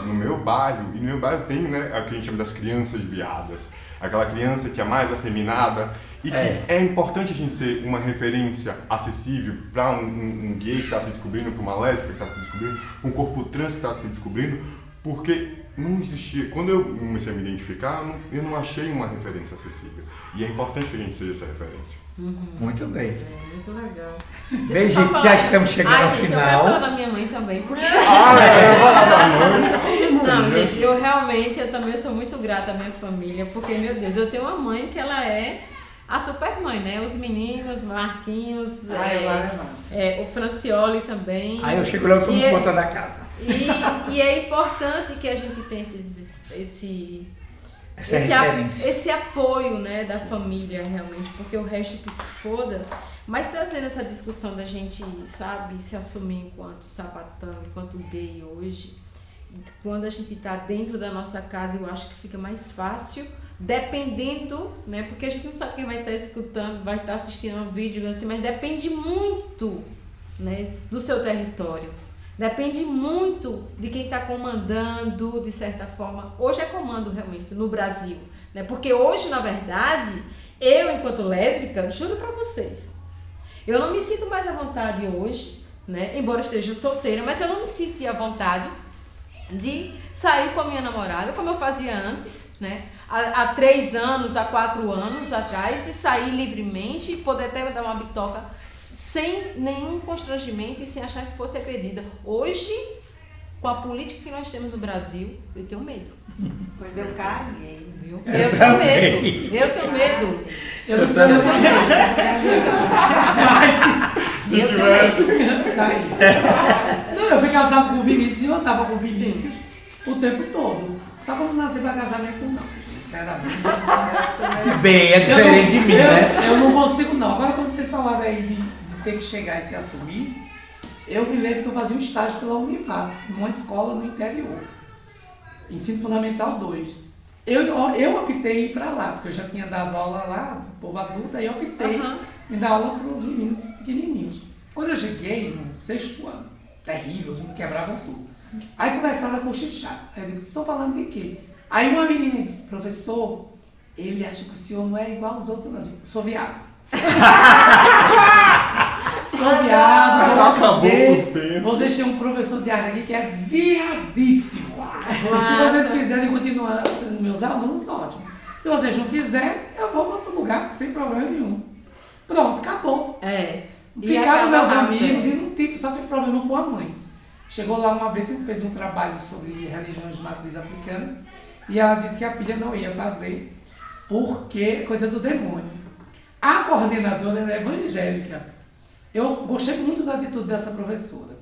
no meu bairro, e no meu bairro tem, né, o que a gente chama das crianças viadas. Aquela criança que é mais afeminada e que é importante a gente ser uma referência acessível para um gay que está se descobrindo, para uma lésbica que está se descobrindo, um corpo trans que está se descobrindo, porque não existia. Quando eu comecei a me identificar, eu não achei uma referência acessível. E é importante que a gente seja essa referência. Muito bem. É muito legal. Bem, gente, já estamos chegando ao gente, final. eu quero falar da minha mãe também, porque... Não, gente, eu também sou muito grata à minha família, porque, meu Deus, eu tenho uma mãe que ela é a super mãe, né? Os meninos, Marquinhos, o Francioli também. Aí eu chego lá e tomo conta da casa. E é importante que a gente tenha esse apoio, né, da família, realmente, porque o resto que se foda, mas trazendo essa discussão da gente, sabe, se assumir enquanto sapatão, enquanto gay hoje, quando a gente está dentro da nossa casa, eu acho que fica mais fácil, dependendo, né, porque a gente não sabe quem vai estar escutando, vai estar assistindo ao vídeo, assim, mas depende muito, né, do seu território. Depende muito de quem está comandando, de certa forma. Hoje é comando, realmente, no Brasil. Né? Porque hoje, na verdade, eu, enquanto lésbica, juro para vocês, eu não me sinto mais à vontade hoje, né? Embora esteja solteira, mas eu não me sinto à vontade de sair com a minha namorada, como eu fazia antes, né? Há 3 anos, há 4 anos atrás, e sair livremente e poder até dar uma bitoca sem nenhum constrangimento e sem achar que fosse agredida. Hoje, com a política que nós temos no Brasil, eu tenho medo. Pois eu caguei, viu? Eu tenho medo. Eu tenho medo. Eu tenho medo. Eu tenho medo. Eu fui casado com o Vinícius e eu andava com o Vinícius o tempo todo. Só que eu não nasci pra casamento, não. Sinceramente. Bem, é diferente de mim, né? Eu não consigo, não. Agora, quando vocês falaram aí de ter que chegar e se assumir, eu me lembro que eu fazia um estágio pela Univasf, numa escola no interior. Ensino Fundamental 2. Eu optei ir para lá, porque eu já tinha dado aula lá, povo adulto, aí eu optei em dar aula para os meninos pequenininhos. Quando eu cheguei no 6º ano, terrível, os meninos quebravam tudo. Aí começaram a cochichar. Aí eu digo, vocês estão falando de quê? Aí uma menina disse, professor, ele acha que o senhor não é igual aos outros, não. Eu digo, sou viado. Sou viado, vou dizer, vocês têm um professor de arte aqui que é viadíssimo. E se vocês quiserem continuar sendo meus alunos, ótimo. Se vocês não quiserem, eu vou para outro lugar sem problema nenhum. Pronto, acabou. Ficaram meus amigos e só tive problema com a mãe. Chegou lá uma vez, a gente fez um trabalho sobre religiões de matriz africana e ela disse que a filha não ia fazer porque é coisa do demônio. A coordenadora era evangélica. Eu gostei muito da atitude dessa professora.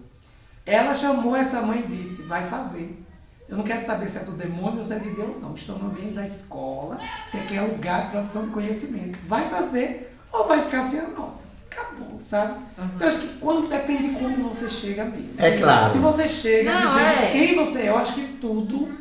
Ela chamou essa mãe e disse, vai fazer. Eu não quero saber se é do demônio ou se é de Deus, não. Estou no ambiente da escola, se aqui é lugar de produção de conhecimento. Vai fazer ou vai ficar sem a nota. Acabou, sabe? Então, eu acho que quando depende de como você chega mesmo. É claro. Se você chega dizendo quem você é, eu acho que tudo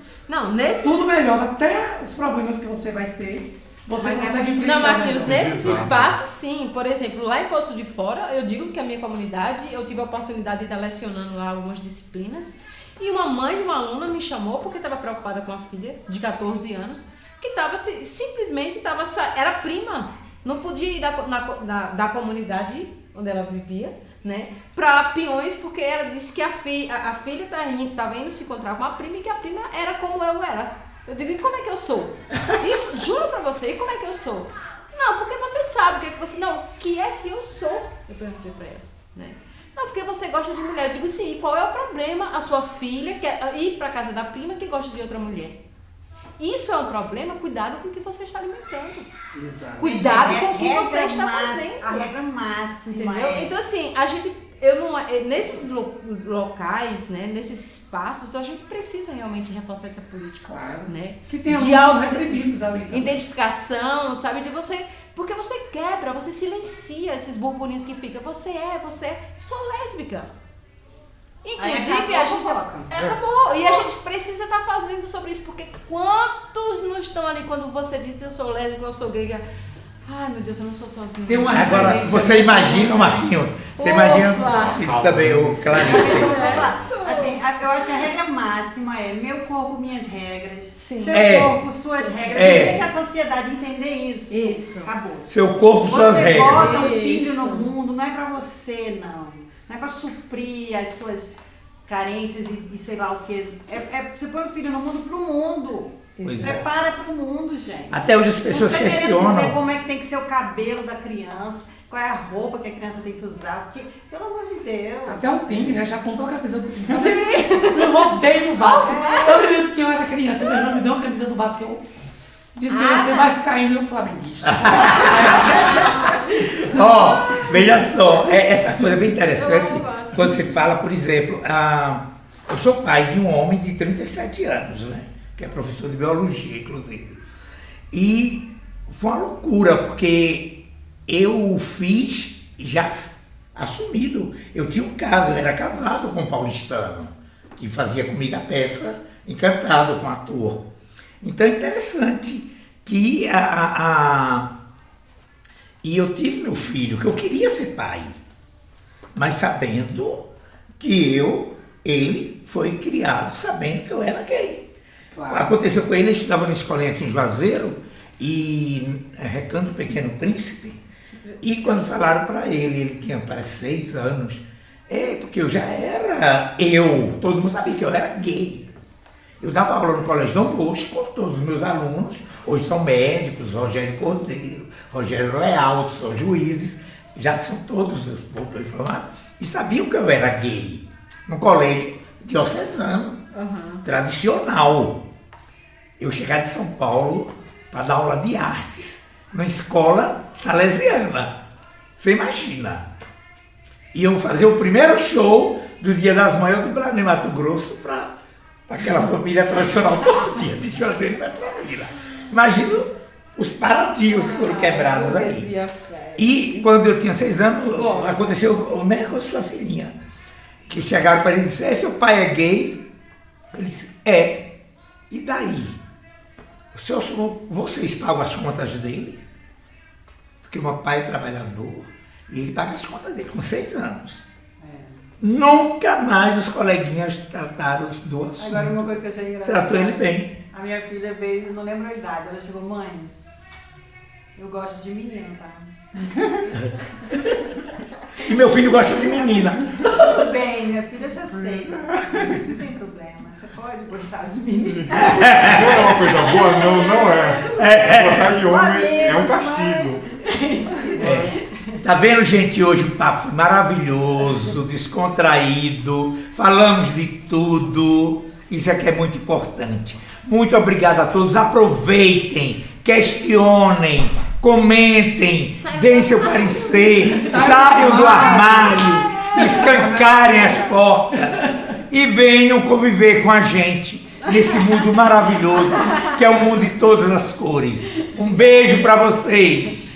melhora. Até os problemas que você vai ter, você consegue enfrentar. Não, Marquinhos, nesses espaços, sim. Por exemplo, lá em Poço de Fora, eu digo que a minha comunidade, eu tive a oportunidade de estar lecionando lá algumas disciplinas. E uma mãe de uma aluna me chamou porque estava preocupada com a filha de 14 anos, que estava simplesmente era prima, não podia ir da comunidade onde ela vivia, né, para Peões, porque ela disse que a filha estava indo se encontrar com a prima e que a prima era como eu era. Eu digo, e como é que eu sou? Isso, juro para você, e como é que eu sou? Não, porque você sabe o que é que você... Não, o que é que eu sou? Eu perguntei para ela, né? Não, porque você gosta de mulher. Eu digo, sim, e qual é o problema? A sua filha quer ir para casa da prima que gosta de outra mulher. Isso é um problema, cuidado com o que você está alimentando. Exato. Cuidado com o que você está fazendo. A regra máxima. Então, assim, nesses locais, né, nesses espaços, a gente precisa realmente reforçar essa política. Claro. Né? Que tem de reprimidos ali. Identificação, sabe, de você... Porque você quebra, você silencia esses burburinhos que ficam. Você sou lésbica. Inclusive, a gente... Acabou. E a gente precisa estar fazendo sobre isso. Porque quantos não estão ali quando você diz eu sou lésbica, eu sou gay? Ai, meu Deus, eu não sou sozinha. Tem uma Agora, você imagina, Marquinhos, você imagina também o Clarice. Assim, eu acho que a regra máxima é meu corpo, minhas regras. Sim. Seu corpo, suas regras. Tem que a sociedade entender isso. Isso. Acabou. Seu corpo, suas Você regras. bota um filho no mundo, não é pra você, não. Não é pra suprir as suas carências e sei lá o que. Você põe o filho no mundo pro mundo. Pois Prepara pro mundo, gente. Até hoje as pessoas não tá questionam. Dizer como é que tem que ser o cabelo da criança, qual é a roupa que a criança tem que usar, porque, pelo amor de Deus. Até o time, né? Já comprou a camisa do time. Eu voltei no Vasco. Eu me lembro que eu era criança, meu irmão me deu uma camisa do Vasco. Eu disse que ia ser mais caindo e flamenguista. Veja só, essa coisa é bem interessante quando você fala, por exemplo, eu sou pai de um homem de 37 anos, né? Que é professor de biologia, inclusive. E foi uma loucura, porque eu fiz já assumido. Eu tinha um caso, eu era casado com um paulistano, que fazia comigo a peça Encantado, com ator. Então é interessante que e eu tive meu filho, que eu queria ser pai, mas sabendo que ele foi criado sabendo que eu era gay. Claro. Aconteceu com ele estudava na escolinha aqui em Juazeiro, e Recanto do Pequeno Príncipe, e quando falaram para ele tinha parece 6 anos, porque eu já era todo mundo sabia que eu era gay. Eu dava aula no Colégio Dom Bosco com todos os meus alunos, hoje são médicos, Rogério Cordeiro, Rogério Leal, outros são juízes, já são todos informados, e sabiam que eu era gay, no colégio diocesano, tradicional. Eu chegar de São Paulo para dar aula de artes numa escola salesiana. Você imagina. E eu fazer o primeiro show do Dia das Mães, eu dublava em Mato Grosso para aquela família tradicional todo dia de Juazeiro e Petronila. Imagina os paradigmas que foram quebrados aí. E quando eu tinha 6 anos, aconteceu o mesmo com a sua filhinha. Que chegaram para ele e disseram, seu pai é gay? Ele disse, é. E daí? Vocês pagam as contas dele? Porque o meu pai é trabalhador e ele paga as contas dele com 6 anos. Nunca mais os coleguinhas trataram do assunto. Agora uma coisa que eu achei engraçada. Tratou ele bem. A minha filha veio, não lembro a idade, ela chegou, mãe, eu gosto de menino, tá? E meu filho gosta de menina. Tudo bem, minha filha, eu te aceito. Não tem problema, você pode gostar de menino. Não é uma coisa boa? Não é. Gostar de homem é um castigo. Tá vendo, gente? Hoje o papo foi maravilhoso, descontraído, falamos de tudo. Isso aqui é muito importante. Muito obrigado a todos. Aproveitem, questionem, comentem, deem seu parecer, saiam do armário, escancarem as portas e venham conviver com a gente nesse mundo maravilhoso que é o mundo de todas as cores. Um beijo para vocês.